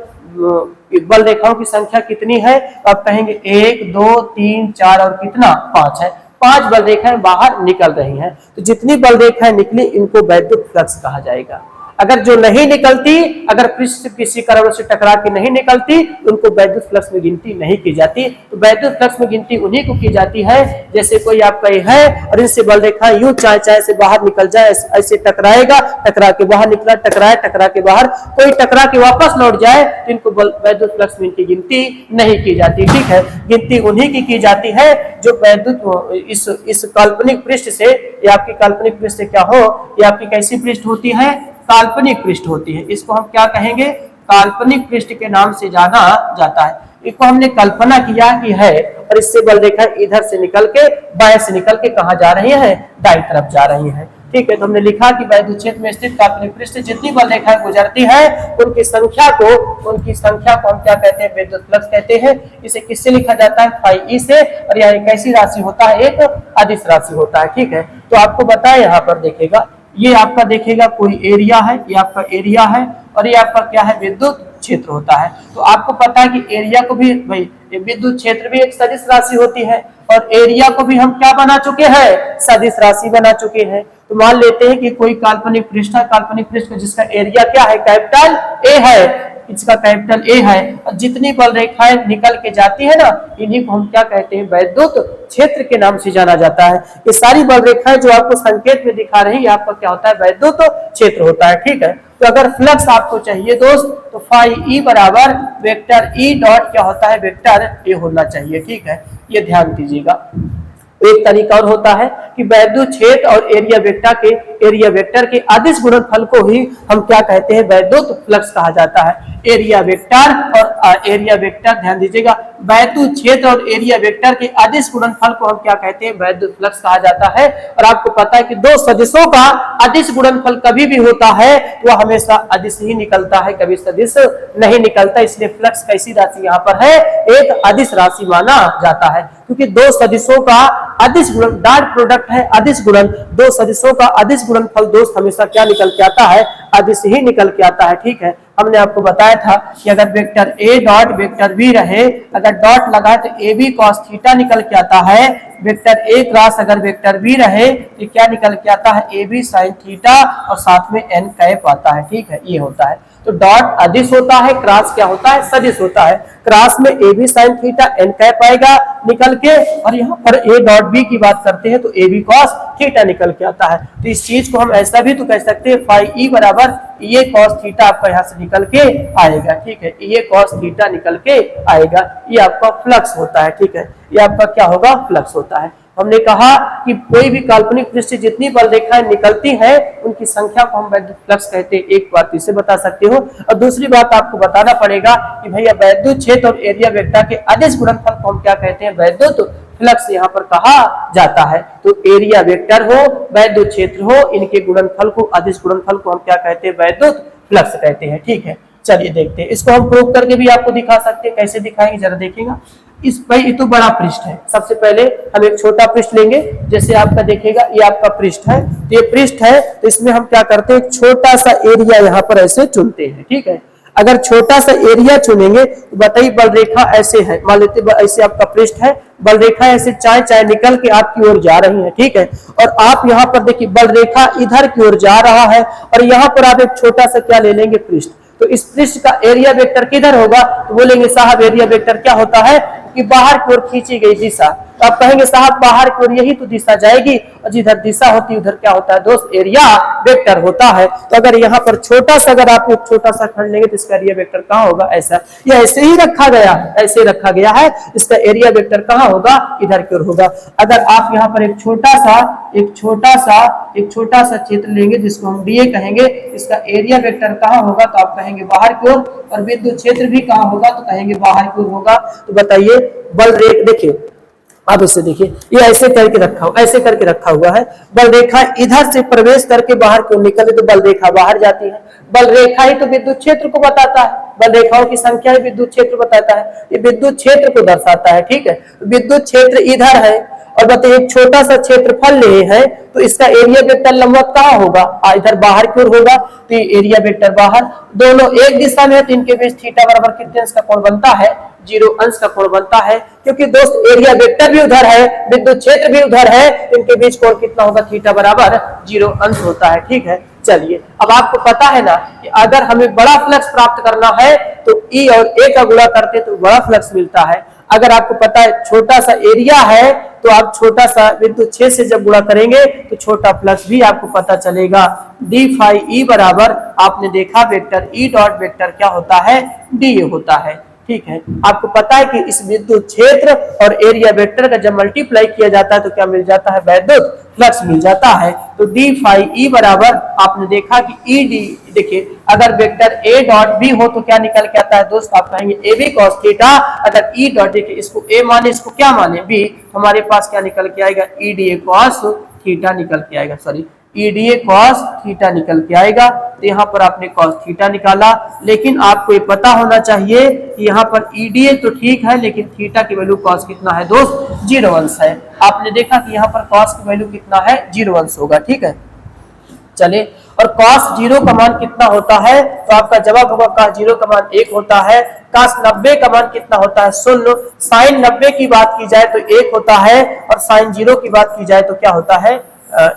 बल रेखाओं की संख्या कितनी है, तो आप कहेंगे 1 2 3 4 और कितना 5 है, 5 बल रेखाएं बाहर निकल रही हैं। तो जितनी बल रेखाएं निकली इनको वैद्युत फ्लक्स कहा जाएगा। अगर जो नहीं निकलती, अगर पृष्ठ से किसी कारण से टकरा के नहीं निकलती, उनको वैद्युत फ्लक्स में गिनती नहीं की जाती। तो वैद्युत फ्लक्स में गिनती उन्हीं को की जाती है जैसे कोई आपका ये है और इनसे बल रेखा यूं चाहे से बाहर निकल जाए, ऐसे टकराएगा, टकरा के बाहर निकला, टकरा के बाहर, कोई टकरा के वापस लौट जाए तो इनको वैद्युत फ्लक्स में इनकी गिनती नहीं की जाती। ठीक है, गिनती उन्हीं की जाती है जो वैद्युत इस काल्पनिक पृष्ठ से, या आपकी काल्पनिक पृष्ठ से क्या हो, या आपकी कैसी पृष्ठ होती है, काल्पनिक पृष्ठ होती है। इसको हम क्या कहेंगे, काल्पनिक पृष्ठ के नाम से जाना जाता है। इसको हमने कल्पना किया कि है, और इससे बल रेखा इधर से निकल के, बाएं से निकल के कहां जा रही है, दाईं तरफ जा रही है। ठीक है। तो हमने लिखा कि वैद्युत क्षेत्र में स्थित काल्पनिक पृष्ठ जितनी बल रेखाएं गुजरती है उनकी संख्या को हम क्या कहते हैं, विद्युत फ्लक्स कहते हैं। इसे किससे लिखा जाता है, फाई ई से, और यह एक ऐसी राशि होता है, एक अदिश राशि होता है। ठीक है, तो आपको बताया यहाँ पर देखिएगा, ये आपका देखिएगा कोई एरिया है, ये आपका एरिया है, और ये आपका क्या है, विद्युत क्षेत्र होता है। तो आपको पता है कि एरिया को भी भाई विद्युत क्षेत्र भी एक सदिश राशि होती है, और एरिया को भी हम क्या बना चुके हैं, सदिश राशि बना चुके हैं। तो मान लेते हैं कि कोई काल्पनिक पृष्ठ है, काल्पनिक पृष्ठ जिसका एरिया क्या है, कैपिटल ए है, इसका कैपिटल ए है, और जितनी बल रेखाएं निकल के जाती है ना, इन्हीं को हम क्या कहते हैं, वैद्युत क्षेत्र के नाम से जाना जाता है। ये सारी बल रेखाएं जो आपको संकेत में दिखा रही है, आपका क्या होता है, वैद्युत क्षेत्र होता है। ठीक है, तो अगर फ्लक्स आपको चाहिए दोस्त, तो फाई ई बराबर वेक्टर ई डॉट क्या होता है, वेक्टर ए होना चाहिए। ठीक है, ये ध्यान दीजिएगा। एक तरीका और होता है कि वैद्युत क्षेत्र और एरिया वेक्टर के अदिश गुणनफल को ही हम क्या कहते हैं, वैद्युत फ्लक्स कहा जाता है। एरिया वेक्टर और एरिया वेक्टर, ध्यान दीजिएगा, वैद्युत क्षेत्र और एरिया वेक्टर के अदिश गुणनफल को हम क्या कहते हैं, वैद्युत फ्लक्स कहा जाता है। और आपको पता है कि दो सदिशों का अदिश गुणनफल कभी भी होता है तो वह हमेशा अदिश ही निकलता है, कभी सदिश नहीं निकलता। इसलिए फ्लक्स कैसी राशि यहाँ पर है, एक अदिश राशि माना जाता है, क्योंकि दो सदिशों का अदिश गुणन, डॉट प्रोडक्ट है अदिश गुणन, दो सदिशों का अदिश गुणनफल दोस्त हमेशा क्या निकल के आता है, अदिश ही निकल के आता है। ठीक है, हमने आपको बताया था कि अगर vector A dot vector B रहे, अगर डॉट लगाए तो ए बी कॉस थीटा निकल के आता है। वेक्टर ए क्रॉस अगर वेक्टर बी रहे तो क्या निकल के आता है, ए बी साइन थीटा, और साथ में एन कैप आता है। ठीक है, ये होता है। तो डॉट अदिश होता है, क्रॉस क्या होता है, सदिश होता है। क्रॉस में A B sine theta n cap आएगा निकल के, और यहाँ पर ए डॉट बी की बात करते हैं तो ए बी कॉस थीटा निकल के आता है। तो इस चीज को हम ऐसा भी तो कह सकते हैं, फाई ई बराबर ये कॉस थीटा आपका यहाँ से निकल के आएगा। ठीक है, ये कॉस थीटा निकल के आएगा, ये आपका फ्लक्स होता है। ठीक है, ये आपका क्या होगा, फ्लक्स होता है। हमने कहा कि कोई भी काल्पनिक पृष्ठ से जितनी बल रेखाएं निकलती हैं उनकी संख्या को हम वैद्युत फ्लक्स कहते हैं। एक बात इसे बता सकते हो, और दूसरी बात आपको बताना पड़ेगा कि भैया वैद्युत क्षेत्र और एरिया वेक्टर के अदिश गुणनफल को हम क्या कहते हैं, वैद्युत फ्लक्स यहाँ पर कहा जाता है। तो एरिया वेक्टर हो, वैद्युत क्षेत्र हो, इनके गुणनफल को, अदिश गुणनफल को हम क्या कहते हैं, वैद्युत फ्लक्स कहते हैं। ठीक है, चलिए देखते हैं, इसको हम प्रूव करके भी आपको दिखा सकते हैं। कैसे दिखाएंगे जरा देखिएगा। इस भाई ये तो बड़ा पृष्ठ है, सबसे पहले हम एक छोटा पृष्ठ लेंगे। जैसे आपका देखिएगा ये आपका पृष्ठ है, तो ये पृष्ठ है, तो इसमें हम क्या करते हैं, एक छोटा सा एरिया यहाँ पर ऐसे चुनते हैं। ठीक है, अगर छोटा सा एरिया चुनेंगे तो बताइए बल रेखा ऐसे है, मान लेते ऐसे आपका पृष्ठ है, बल रेखा ऐसे चाय चाय निकल के आपकी ओर जा रही है। ठीक है, और आप यहाँ पर देखिए बल रेखा इधर की ओर जा रहा है, और यहाँ पर आप एक छोटा सा क्या ले लेंगे, पृष्ठ। तो इस पृष्ठ का एरिया वेक्टर किधर होगा, तो बोलेंगे साहब एरिया वेक्टर क्या होता है कि बाहर की ओर खींची गई दिशा। तो आप कहेंगे साहब बाहर की ओर यही तो दिशा जाएगी, और जिधर दिशा होती है उधर क्या होता है दोस्त, एरिया वेक्टर होता है। तो अगर यहाँ पर छोटा सा, अगर आप एक छोटा सा खंड लेंगे तो इसका एरिया वेक्टर कहाँ होगा, ऐसा, ये ऐसे ही रखा गया है, ऐसे रखा गया है, इसका एरिया वेक्टर कहाँ होगा, इधर की ओर होगा। अगर आप यहाँ पर एक छोटा सा क्षेत्र लेंगे जिसको हम डीए कहेंगे, इसका एरिया वेक्टर कहाँ होगा, तो आप कहेंगे बाहर की ओर, और विद्युत क्षेत्र भी कहाँ होगा, तो कहेंगे बाहर की ओर होगा। तो बताइए बल रेखा देखिए, आप इसे देखिए, ये ऐसे करके रखा हुआ है, बल रेखा इधर से प्रवेश करके बाहर क्यों निकले तो बल रेखा बाहर जाती है। बल रेखा ही तो विद्युत क्षेत्र को बताता है, बल रेखाओं की संख्या ही विद्युत क्षेत्र बताता है, ये विद्युत क्षेत्र को दर्शाता है। ठीक है, विद्युत क्षेत्र इधर है, और बताइए एक छोटा सा क्षेत्रफल लिए हैं, तो इसका एरिया वेक्टर लंबवत कहाँ होगा, इधर बाहर की ओर होगा, तो एरिया वेक्टर बाहर, दोनों एक दिशा में है, तो इनके बीच थीटा बराबर कितने अंश का कोण बनता है, 0 अंश का कोण बनता है। क्योंकि दोस्त एरिया वेक्टर भी उधर है, विद्युत क्षेत्र भी उधर है, इनके बीच कोण कितना होगा, थीटा बराबर 0 अंश होता है। ठीक है, चलिए अब आपको पता है ना कि अगर हमें बड़ा फ्लक्स प्राप्त करना है तो ई और ए का गुणा करते तो बड़ा फ्लक्स मिलता है। अगर आपको पता है छोटा सा एरिया है तो आप छोटा सा विद्युत क्षेत्र से जब गुणा करेंगे तो छोटा फ्लक्स भी आपको पता चलेगा। डी फाई ई बराबर आपने देखा वेक्टर ई डॉट वेक्टर क्या होता है, डी होता है। ठीक है, आपको पता है कि इस विद्युत क्षेत्र और एरिया वेक्टर का जब मल्टीप्लाई किया जाता है तो क्या मिल जाता है, वैद्युत फ्लक्स मिल जाता है। तो डी फाई ई बराबर आपने देखा कि ई डी, देखिए अगर वेक्टर ए डॉट बी हो तो क्या निकल के आता है दोस्त, आप कहेंगे ए बी कॉस थीटा। अगर ई डॉट, देखिए इसको ए माने इसको क्या माने बी, हमारे पास क्या निकल के आएगा, E D A cos theta निकल के आएगा, सॉरी ईडीए कॉस थीटा निकल के आएगा। तो यहाँ पर आपने कॉस थीटा निकाला, लेकिन आपको ये पता होना चाहिए कि यहाँ पर ईडीए तो ठीक है, लेकिन थीटा की वैल्यू कॉस कितना है दोस्त, 0 अंश है। आपने देखा कि यहाँ पर कॉस की वैल्यू कितना है, 0 अंश होगा, ठीक है। चलिए, और cos 0 का मान कितना होता है, तो आपका जवाब होगा cos 0 का मान 1 होता है। cos 90 का मान कितना होता है, 0। sin 90 की बात की जाए तो 1 होता है, और sin 0 की बात की जाए तो क्या होता है,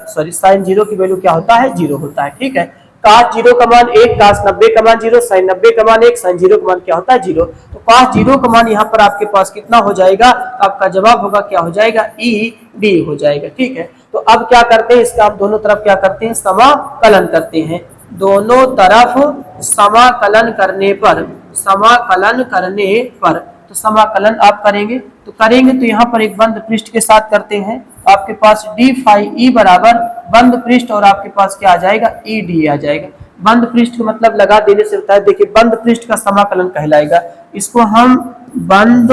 सॉरी sin 0 की वैल्यू क्या होता है, 0 होता है, ठीक है। cos 0 का मान 1, cos 90 का मान 0, sin 90 का मान 1, sin 0 का मान क्या होता है, 0। तो cos 0 का मान यहाँ पर आपके पास कितना हो जाएगा, तो आपका जवाब होगा क्या हो जाएगा, ई डी हो जाएगा, ठीक है। तो अब क्या करते हैं, इसका आप दोनों तरफ क्या करते हैं, समाकलन करते हैं। दोनों तरफ समाकलन करने पर, समाकलन करने पर, तो समाकलन आप करेंगे तो यहाँ पर एक बंद पृष्ठ के साथ करते हैं। आपके पास डी फाई ई बराबर बंद पृष्ठ और आपके पास क्या आ जाएगा, ई डी आ जाएगा। बंद पृष्ठ का मतलब लगा देने से होता है, देखिए बंद पृष्ठ का समाकलन कहलाएगा, इसको हम बंद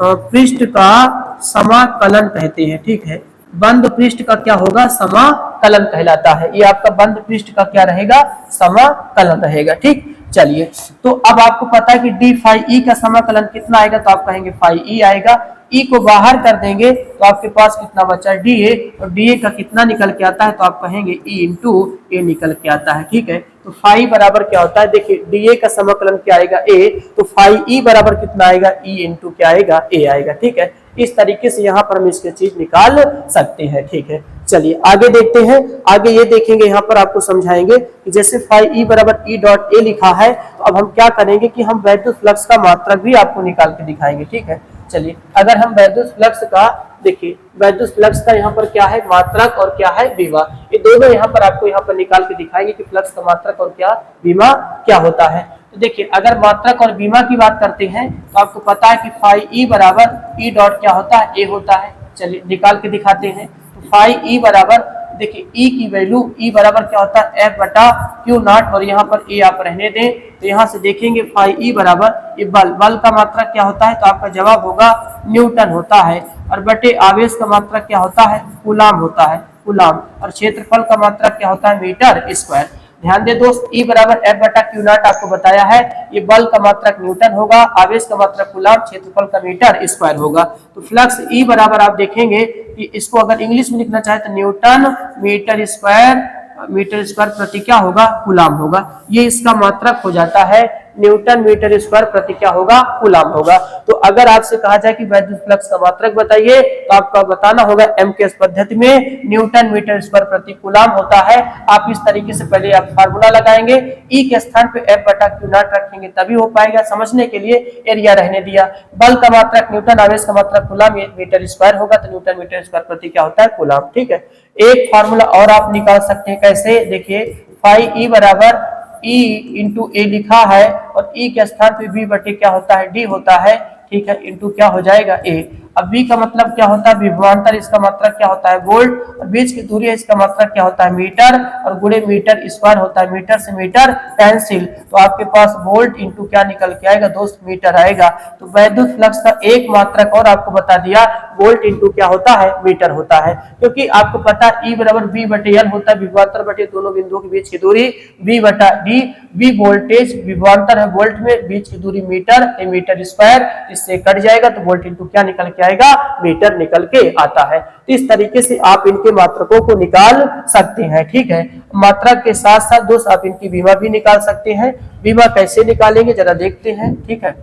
पृष्ठ का समाकलन कहते हैं, ठीक है। बंद पृष्ठ का क्या होगा, समाकलन कहलाता है। ये आपका बंद पृष्ठ का क्या रहेगा, समाकलन रहेगा, ठीक। चलिए, तो अब आपको पता है कि डी फाई ई का समाकलन कितना आएगा, तो आप कहेंगे फाई ई आएगा। ई को बाहर कर देंगे तो आपके पास कितना बचा, डी ए, और डी ए का कितना निकल के आता है, तो आप कहेंगे ई इंटू ए निकल के आता है, ठीक है। तो फाई बराबर क्या होता है, देखिए डी ए का समाकलन क्या आएगा, ए, तो फाई ई बराबर कितना आएगा, ई इंटू क्या आएगा, ए आएगा, ठीक है। इस तरीके से यहाँ पर हम इसकी चीज निकाल सकते हैं, ठीक है। चलिए आगे देखते हैं। आगे ये देखेंगे, यहाँ पर आपको समझाएंगे कि जैसे फाई ई बराबर ई डॉट ए लिखा है, तो अब हम क्या करेंगे कि हम वैद्युत फ्लक्स का मात्रक भी आपको निकाल के दिखाएंगे, ठीक है। चलिए, अगर हम वैद्युत फ्लक्स का देखिए, वैद्युत फ्लक्स का यहाँ पर क्या है, मात्रक और क्या है, विमा, ये दोनों यहाँ पर आपको यहाँ पर निकाल के दिखाएंगे कि फ्लक्स का मात्रक और क्या विमा क्या होता है। तो देखिए, अगर मात्रक और विमा की बात करते हैं तो आपको पता है कि फाई ई बराबर ई डॉट क्या होता है, ए होता है। चलिए निकाल के दिखाते हैं। तो फाई ई बराबर, देखिए ई की वैल्यू, ई बराबर क्या होता है, एफ बटा क्यू नॉट, और यहाँ पर ए आप रहने दें। तो यहाँ से देखेंगे फाई ई बराबर, ये बल का मात्रक क्या होता है, तो आपका जवाब होगा न्यूटन होता है, और बटे आवेश का मात्रक क्या होता है, कूलाम होता है, कूलाम, और क्षेत्रफल का मात्रक क्या होता है, मीटर स्क्वायर। ध्यान दे दोस्त, E बराबर एफ बटा क्यू नॉट आपको बताया है, ये बल का मात्रक न्यूटन होगा, आवेश का मात्रक कूलाम, क्षेत्रफल का मीटर स्क्वायर होगा। तो फ्लक्स E बराबर आप देखेंगे कि इसको अगर इंग्लिश में लिखना चाहे तो न्यूटन मीटर स्क्वायर प्रति क्या होगा, कूलाम होगा। ये इसका मात्रक हो जाता है, न्यूटन मीटर स्क्वायर प्रति क्या होगा, कूलाम होगा। तो अगर आपसे कहा जाए कि वैद्युत फ्लक्स का मात्रक बताइए, तो आपका बताना होगा एमकेएस पद्धति में न्यूटन मीटर स्क्वायर प्रति कूलाम होता है। आप इस तरीके से पहले आप फार्मूला लगाएंगे, ई के स्थान पे एफ बटा क्यू नॉट रखेंगे तभी हो पाएगा। समझने के लिए एरिया रहने दिया। बल का मात्रक न्यूटन, आवेश का मात्रक कूलाम, मीटर स्क्वायर होगा, तो न्यूटन मीटर स्क्वायर प्रति क्या होता है, कूलाम, ठीक है। एक फार्मूला और आप निकाल सकते हैं, कैसे, देखिए फाई ई बराबर E इंटू ए लिखा है, और E के स्थान पे V बटे क्या होता है, D होता है, ठीक है, इंटू क्या हो जाएगा, A। अब V का मतलब क्या होता है, विभवांतर, इसका मात्रक क्या होता है, वोल्ट, और बीच की दूरी है, इसका मात्रक क्या होता है, मीटर, और गुणे मीटर स्क्वायर होता है, मीटर से मीटर कैंसिल, तो आपके पास वोल्ट इंटू क्या निकल के आएगा दोस्त, मीटर आएगा। तो वैद्युत फ्लक्स का एक मात्रक और आपको बता दिया, वोल्ट इंटू क्या होता है, मीटर होता है, क्योंकि आपको पता है E बराबर V बटे L होता है, विभवांतर बटे दोनों बिंदुओं के बीच की दूरी, V बटा D, V वोल्टेज, विभवांतर है वोल्ट में, बीच की दूरी मीटर, मीटर स्क्वायर, इससे कट जाएगा तो वोल्ट इंटू क्या निकल के आएगा, मीटर निकल के आता है। तो इस तरीके से आप इनके मात्रकों को निकाल सकते हैं, ठीक है। मात्रक के साथ साथ दोस्त आप इनकी विमा भी निकाल सकते हैं। विमा कैसे निकालेंगे जरा देखते हैं, ठीक है।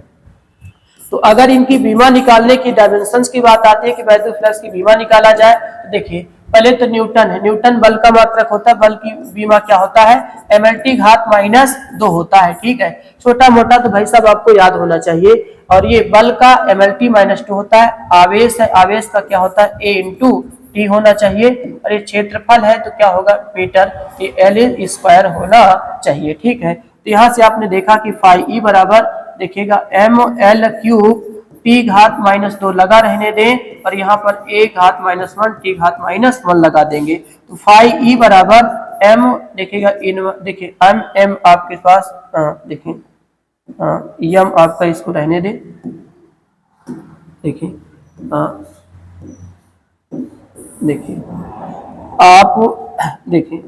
तो अगर इनकी बीमा निकालने की डायमेंशंस की बात आती है कि वैद्युत फ्लक्स की बीमा निकाला जाए, तो देखिए पहले तो न्यूटन है, न्यूटन बल का मात्रक होता है, बल की बीमा क्या होता है, mlt घात -2 होता है, ठीक है। छोटा मोटा तो भाई साहब आपको याद होना चाहिए। और ये बल का mlt -2 होता है, आवेश है, आवेश का क्या होता है, a इंटू टी होना चाहिए, और ये क्षेत्रफल है तो क्या होगा, मीटर, ये L स्क्वायर होना चाहिए, ठीक है। तो यहाँ से आपने देखा कि फाई ई बराबर देखिएगा ml क्यूब टी घात -2 लगा रहने दें, और यहाँ पर a घात -1 टी घात -1 लगा देंगे। तो फाई ई बराबर m देखिएगा, इन देखिए m आपके पास देखिए यम आपका, इसको रहने दें, देखिए देखिए आप देखिए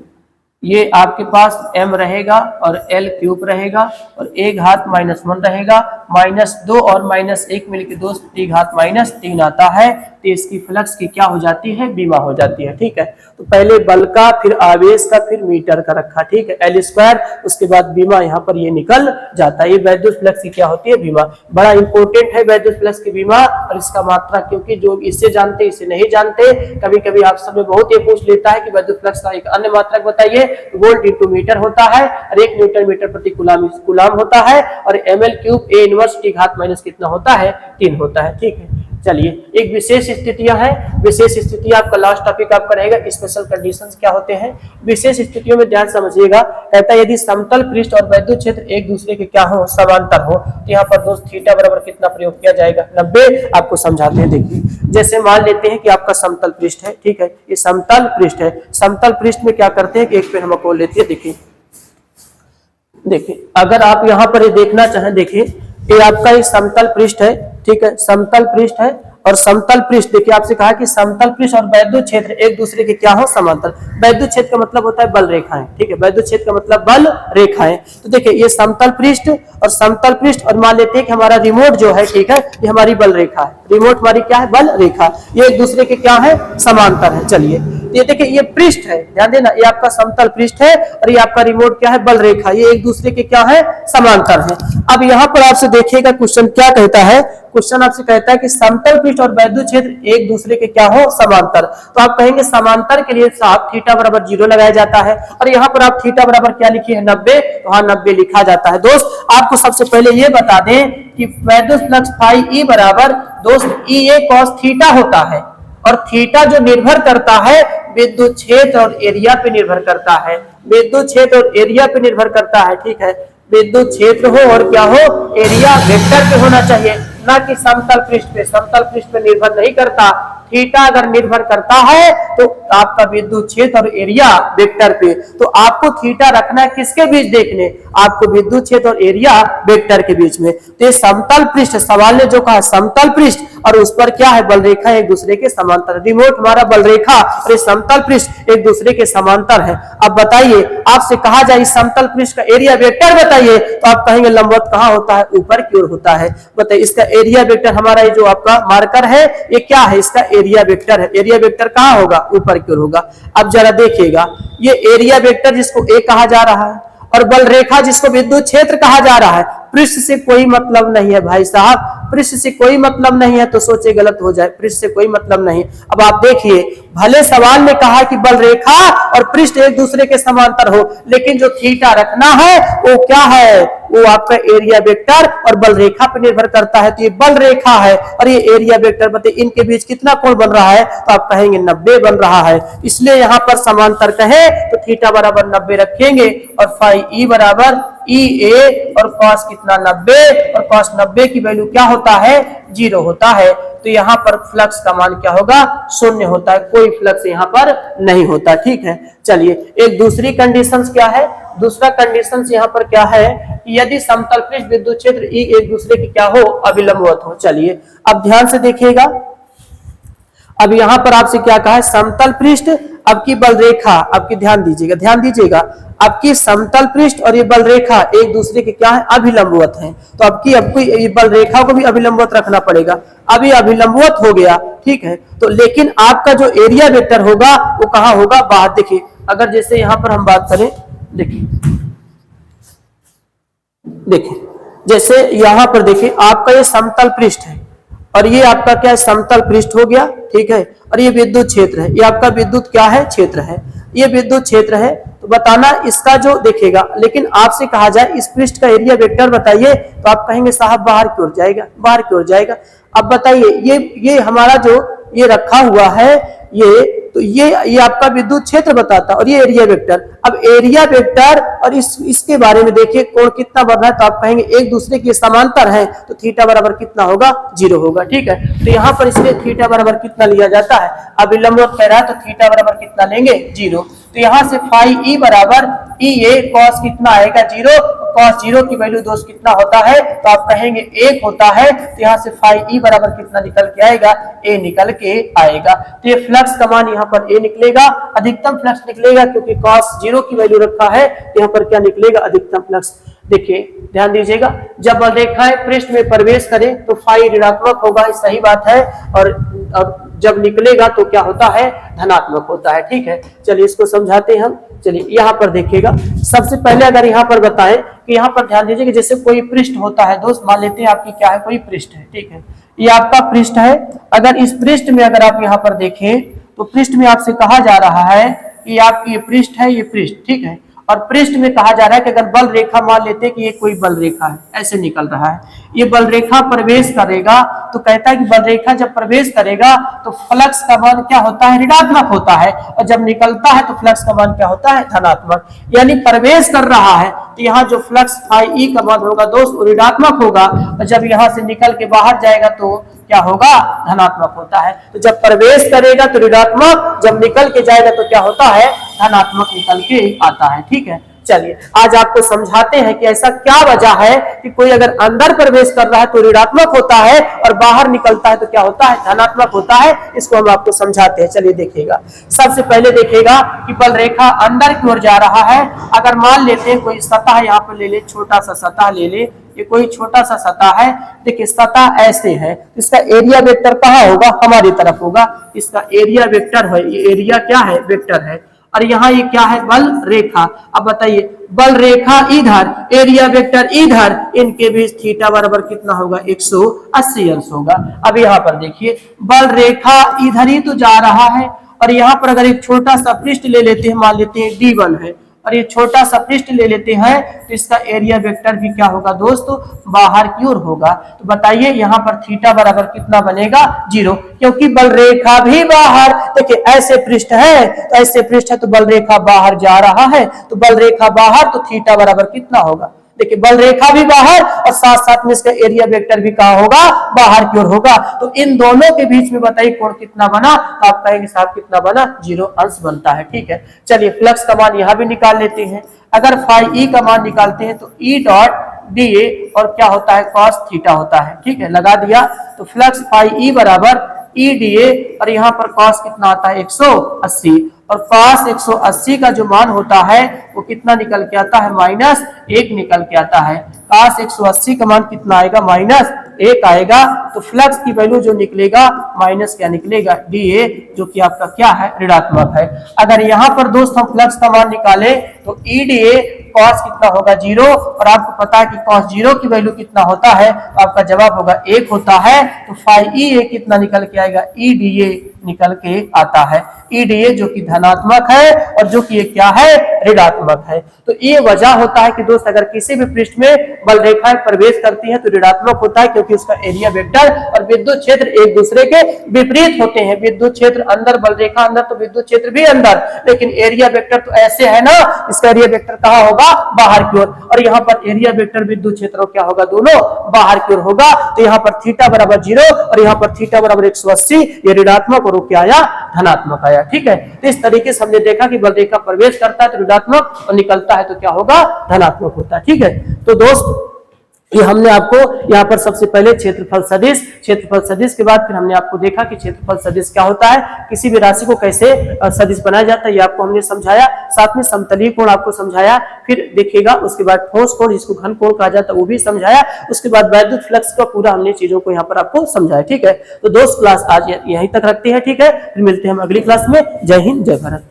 ये आपके पास m रहेगा और l क्यूब रहेगा और a घात -1 रहेगा, -2 और -1 मिलकर 2 t घात -3 आता है। तो इसकी फ्लक्स की क्या हो जाती है, बीमा हो जाती है। ठीक है, तो पहले बल का, फिर आवेश का, फिर मीटर का रखा। ठीक है, L², उसके बाद बीमा यहाँ पर ये निकल जाता है। ये वैद्युत फ्लक्स की क्या होती है, बीमा। बड़ा इंपॉर्टेंट है वैद्युत फ्लक्स की बीमा और इसका मात्रा, क्योंकि जो इसे जानते इसे नहीं जानते। कभी कभी आप सब में बहुत ये पूछ लेता है कि वैद्युत फ्लक्स का एक अन्य मात्रक बताइए। वोल्ट इंटू मीटर होता है और 1 न्यूटन मीटर प्रति कूलाम होता है और ml³ A इनवर्स t घात माइनस कितना होता है, 3 होता है। ठीक है, चलिए एक विशेष स्थितियां हैं। विशेष स्थिति आपका लास्ट टॉपिक आपका रहेगा, स्पेशल कंडीशंस क्या होते हैं। विशेष स्थितियों में ध्यान समझिएगा। कहता है यदि समतल पृष्ठ और वैद्युत क्षेत्र एक दूसरे के क्या हो, समांतर हो, तो यहाँ पर दोस्त थीटा बराबर कितना प्रयोग किया जाएगा, 90। आपको समझाते हैं, देखिए। जैसे मान लेते हैं कि आपका समतल पृष्ठ है। ठीक है, ये समतल पृष्ठ है। समतल पृष्ठ में क्या करते हैं कि एक पेन हम खोल लेते हैं। देखिए अगर आप यहाँ पर ये देखना चाहें, देखिए ये आपका एक समतल पृष्ठ है। ठीक है, समतल पृष्ठ है और समतल पृष्ठ, देखिए आपसे कहा कि समतल पृष्ठ और वैद्युत क्षेत्र एक दूसरे के क्या हो, समांतर। वैद्युत क्षेत्र का मतलब होता है बल रेखाएं। ठीक है, वैद्युत क्षेत्र का मतलब बल रेखाएं। तो देखिए ये समतल पृष्ठ और समतल पृष्ठ, और मान लेते हैं कि हमारा रिमोट जो है, ठीक है, ये हमारी बल रेखा है। रिमोट हमारी क्या है, बल रेखा। ये एक दूसरे के क्या है, समांतर है। चलिए ये देखिए ये पृष्ठ है, ध्यान देना, ये आपका समतल पृष्ठ है और ये आपका रिमोट क्या है, बल रेखा। ये एक दूसरे के क्या है, समांतर है। अब यहाँ पर आपसे देखिएगा क्वेश्चन क्या कहता है। क्वेश्चन आपसे कहता है कि समतल पृष्ठ और वैद्युत क्षेत्र एक दूसरे के क्या हो, समांतर। तो आप कहेंगे समांतर के लिए साफ थीटा बराबर 0 लगाया जाता है और यहाँ पर आप थीटा बराबर क्या लिखिए, 90। तो हाँ 90 लिखा जाता है। दोस्त आपको सबसे पहले ये बता दें कि वैद्युत फ्लक्स फाई ई बराबर दोस्त EA cos थीटा होता है और थीटा जो निर्भर करता है विद्युत क्षेत्र और एरिया पे निर्भर करता है। विद्युत क्षेत्र और एरिया पे निर्भर करता है। ठीक है, विद्युत क्षेत्र हो और क्या हो, एरिया वेक्टर पे होना चाहिए, ना कि समतल पृष्ठ पे। समतल पृष्ठ पे निर्भर नहीं करता। थीटा अगर निर्भर करता है तो आपका विद्युत क्षेत्र और एरिया वेक्टर पे। तो आपको थीटा रखना है किसके बीच, देखने, आपको विद्युत क्षेत्र और एरिया वेक्टर के बीच में। तो ये समतल पृष्ठ, सवाल ने जो कहा समतल पृष्ठ और उस पर क्या है, बल रेखा एक दूसरे के समांतर। रिमोट हमारा बल रेखा और ये समतल पृष्ठ एक दूसरे के समांतर है। अब बताइए, आपसे कहा जाए समतल पृष्ठ का एरिया वेक्टर बताइए, तो आप कहेंगे लंबवत कहाँ होता है, ऊपर की ओर होता है। बताइए इसका एरिया वेक्टर, हमारा ये जो आपका मार्कर है ये क्या है, इसका एरिया वेक्टर है। एरिया वेक्टर कहाँ होगा, ऊपर की ओर होगा। अब जरा देखिएगा, ये एरिया वेक्टर जिसको ए कहा जा रहा है और बल रेखा जिसको विद्युत क्षेत्र कहा जा रहा है, पृष्ठ से कोई मतलब नहीं है भाई साहब। पृष्ठ से कोई मतलब नहीं है तो सोचे गलत हो जाए, पृष्ठ से कोई मतलब नहीं। अब आप देखिए, भले सवाल में कहा कि बल रेखा और पृष्ठ एक दूसरे के समांतर हो, लेकिन जो थीटा रखना है वो क्या है, वो आपका एरिया वेक्टर और बल रेखा पर निर्भर करता है। तो ये बल रेखा है और ये एरिया वेक्टर, बताइए इनके बीच कितना कोण बन रहा है, तो आप कहेंगे 90 बन रहा है। इसलिए यहाँ पर समांतर कहे तो थीटा बराबर 90 रखेंगे और फाई ई बराबर EA और cos कितना 90 और cos 90 की वैल्यू क्या होता है, 0 होता है। तो यहाँ पर फ्लक्स का मान क्या होगा, 0 होता है। कोई फ्लक्स यहाँ पर नहीं होता। ठीक है, चलिए एक दूसरी कंडीशन क्या है। दूसरा कंडीशन यहाँ पर क्या है कि यदि समतल पृष्ठ विद्युत क्षेत्र E एक दूसरे की क्या हो, अभिलंबवत हो। चलिए अब ध्यान से देखिएगा, अब यहाँ पर आपसे क्या कहा है, समतल पृष्ठ आपकी बल रेखा, आपकी ध्यान दीजिएगा, ध्यान दीजिएगा, आपकी समतल पृष्ठ और ये बल रेखा एक दूसरे के क्या है, अभिलंबवत हैं। तो आपको ये बल रेखा को भी अभिलंबवत रखना पड़ेगा। अब ये अभिलंबवत हो गया, ठीक है, तो लेकिन आपका जो एरिया वेक्टर होगा वो कहाँ होगा, बाहर। देखिए अगर जैसे यहाँ पर हम बात करें, देखिए जैसे यहाँ पर देखिए आपका ये समतल पृष्ठ है और ये आपका क्या है, समतल पृष्ठ हो गया, ठीक है, और ये विद्युत क्षेत्र है, ये आपका विद्युत क्या है, क्षेत्र है, ये विद्युत क्षेत्र है। तो बताना इसका जो देखेगा, लेकिन आपसे कहा जाए इस पृष्ठ का एरिया वेक्टर बताइए, तो आप कहेंगे साहब बाहर की ओर जाएगा, बाहर की ओर जाएगा। अब बताइए ये हमारा जो ये रखा हुआ है तो ये आपका विद्युत क्षेत्र बताता और ये एरिया वेक्टर। अब एरिया वेक्टर और इसके बारे में देखिए कोण कितना बढ़ रहा है, तो आप कहेंगे एक दूसरे के समांतर है, तो थीटा बराबर कितना होगा, 0 होगा। ठीक है, तो यहाँ पर इसलिए थीटा बराबर कितना लिया जाता है, अभिलंबवत कह रहा है तो थीटा बराबर कितना लेंगे, 0। तो यहाँ से फाई ई बराबर EA cos कितना आएगा, 0, cos 0 की वैल्यू दोस्त कितना होता है, तो आप कहेंगे 1 होता है। तो यहाँ से phi e बराबर कितना निकल के आएगा, a निकल के आएगा। तो ये फ्लक्स का मान यहाँ पर a निकलेगा, अधिकतम फ्लक्स निकलेगा, क्योंकि cos 0 की वैल्यू रखा है, तो यहाँ पर क्या निकलेगा, अधिकतम फ्लक्स। देखिए ध्यान दीजिएगा, जब बल रेखाएं पृष्ठ में प्रवेश करें तो फाई ऋणात्मक होगा, सही बात है, और जब निकलेगा तो क्या होता है, धनात्मक होता है। ठीक है, चलिए इसको समझाते हैं हम। चलिए यहाँ पर देखिएगा, सबसे पहले अगर यहाँ पर बताएं कि यहाँ पर ध्यान दीजिए कि जैसे कोई पृष्ठ होता है दोस्त, मान लेते हैं आपकी क्या है, कोई पृष्ठ है। ठीक है, ये आपका पृष्ठ है। अगर इस पृष्ठ में अगर आप यहाँ पर देखें तो पृष्ठ में आपसे कहा जा रहा है कि आपकी ये पृष्ठ है, ये पृष्ठ, ठीक है, और पृष्ठ में कहा जा रहा है कि अगर बल रेखा, मान लेते हैं कि ये कोई बल रेखा है, ऐसे निकल रहा है, ये बल रेखा प्रवेश करेगा, तो कहता है कि बल रेखा जब प्रवेश करेगा तो फ्लक्स का मान क्या होता है, ऋणात्मक होता है, और जब निकलता है तो फ्लक्स का मान क्या होता है, धनात्मक। यानी प्रवेश कर रहा है तो यहाँ जो फ्लक्स फाई ई का मान होगा दोस्त वो ऋणात्मक होगा, और जब यहाँ से निकल के बाहर जाएगा तो क्या होगा, धनात्मक होता है। तो जब प्रवेश करेगा तो ऋणात्मक, जब निकल के जाएगा तो क्या होता है, धनात्मक निकल के आता है। ठीक है, चलिए आज आपको समझाते हैं कि ऐसा क्या वजह है कि कोई अगर अंदर प्रवेश कर रहा है तो ऋणात्मक होता है, और बाहर निकलता है तो क्या होता है, धनात्मक होता है। इसको हम आपको समझाते हैं। चलिए देखिएगा, सबसे पहले देखिएगा कि बल रेखा अंदर की ओर जा रहा है। अगर मान लेते हैं कोई सतह यहाँ पर ले ले, छोटा सा सतह ले ले, ये कोई छोटा सा सतह है। देखिए सतह ऐसे है, इसका एरिया वेक्टर कहाँ होगा, हमारी तरफ होगा, इसका एरिया वेक्टर है, ये एरिया क्या है, वेक्टर है, और यहाँ ये क्या है, बल रेखा। अब बताइए, बल रेखा इधर, एरिया वेक्टर इधर, इनके बीच थीटा बराबर कितना होगा, 180 अंश होगा। अब यहाँ पर देखिए, बल रेखा इधर ही तो जा रहा है, और यहाँ पर अगर एक छोटा सा पृष्ठ ले लेते हैं, मान लेते हैं D1 है, और ये छोटा सा पृष्ठ ले लेते हैं, तो इसका एरिया वेक्टर भी क्या होगा दोस्तों, बाहर की ओर होगा। तो बताइए यहाँ पर थीटा बराबर कितना बनेगा, 0, क्योंकि बल रेखा भी बाहर, देखिए ऐसे पृष्ठ है, तो ऐसे पृष्ठ है तो बल रेखा बाहर जा रहा है, तो बल रेखा बाहर, तो थीटा बराबर कितना होगा, देखिए बल रेखा भी बाहर और साथ साथ में इसका एरिया वेक्टर भी कहाँ होगा, बाहर की ओर होगा। तो इन दोनों के बीच में बताइए कोण कितना बना, तो आप कहेंगे साहब कितना बना, 0 अंश बनता है। ठीक है, चलिए फ्लक्स का मान यहाँ भी निकाल लेते हैं। अगर फाई ई का मान निकालते हैं तो ई डॉट डी ए और क्या होता है, कॉस थीटा होता है। ठीक है, लगा दिया, तो फ्लक्स फाई ई बराबर ई डी ए, और यहाँ पर कॉस कितना आता है, 180, और कॉस 180 का जो मान होता है वो कितना निकल के आता है, -1 निकल के आता है। कॉस 180 का मान कितना आएगा, -1 आएगा। तो फ्लक्स की वैल्यू जो निकलेगा माइनस क्या निकलेगा, DA, जो कि आपका क्या है, ऋणात्मक है। अगर यहाँ पर दोस्त हम फ्लक्स का मान निकाले तो EDA कॉस कितना होगा, 0, और आपको पता है कि कॉस 0 की वैल्यू कितना होता है, तो आपका जवाब होगा 1 होता है। तो फाई EA कितना निकल के आएगा, EDA निकल के आता है। EDA जो कि धनात्मक है और जो कि ये क्या है, ऋणात्मक है। तो ये वजह होता है कि दोस्त अगर किसी भी पृष्ठ में बल रेखाएं प्रवेश करती हैं तो ऋणात्मक होता है, क्योंकि उसका एरिया वेक्टर और विद्युत क्षेत्र एक दूसरे के विपरीत होते हैं। विद्युत क्षेत्र अंदर, बल रेखा अंदर, तो विद्युत क्षेत्र भी अंदर, लेकिन एरिया वेक्टर तो ऐसे है ना, इसका एरिया वेक्टर कहाँ होगा, बाहर की ओर, और यहाँ पर एरिया वेक्टर विद्युत क्षेत्र क्या होगा, दोनों बाहर की ओर होगा। तो यहाँ पर थीटा बराबर 0 और यहाँ पर थीटा बराबर 180, ये ऋणात्मक और क्या आया, धनात्मक आया। ठीक है, तो इस तरीके से हमने देखा कि बल रेखा प्रवेश करता है तो ऋणात्मक, और निकलता है तो क्या होगा, धनात्मक होता है। ठीक है, तो दोस्त ये हमने आपको यहाँ पर सबसे पहले क्षेत्रफल सदिश के बाद फिर हमने आपको देखा कि क्षेत्रफल सदिश क्या होता है, किसी भी राशि को कैसे सदिश बनाया जाता है, ये आपको हमने समझाया। साथ में समतलीय कोण आपको समझाया, फिर देखिएगा उसके बाद ठोस कोण जिसको घन कोण कहा जाता है वो भी समझाया। उसके बाद वैद्युत फ्लक्स का पूरा हमने चीजों को यहाँ पर आपको समझाया। ठीक है, तो दोस्त क्लास आज यहीं तक रखते हैं। ठीक है, फिर मिलते हैं हम अगली क्लास में। जय हिंद, जय भारत।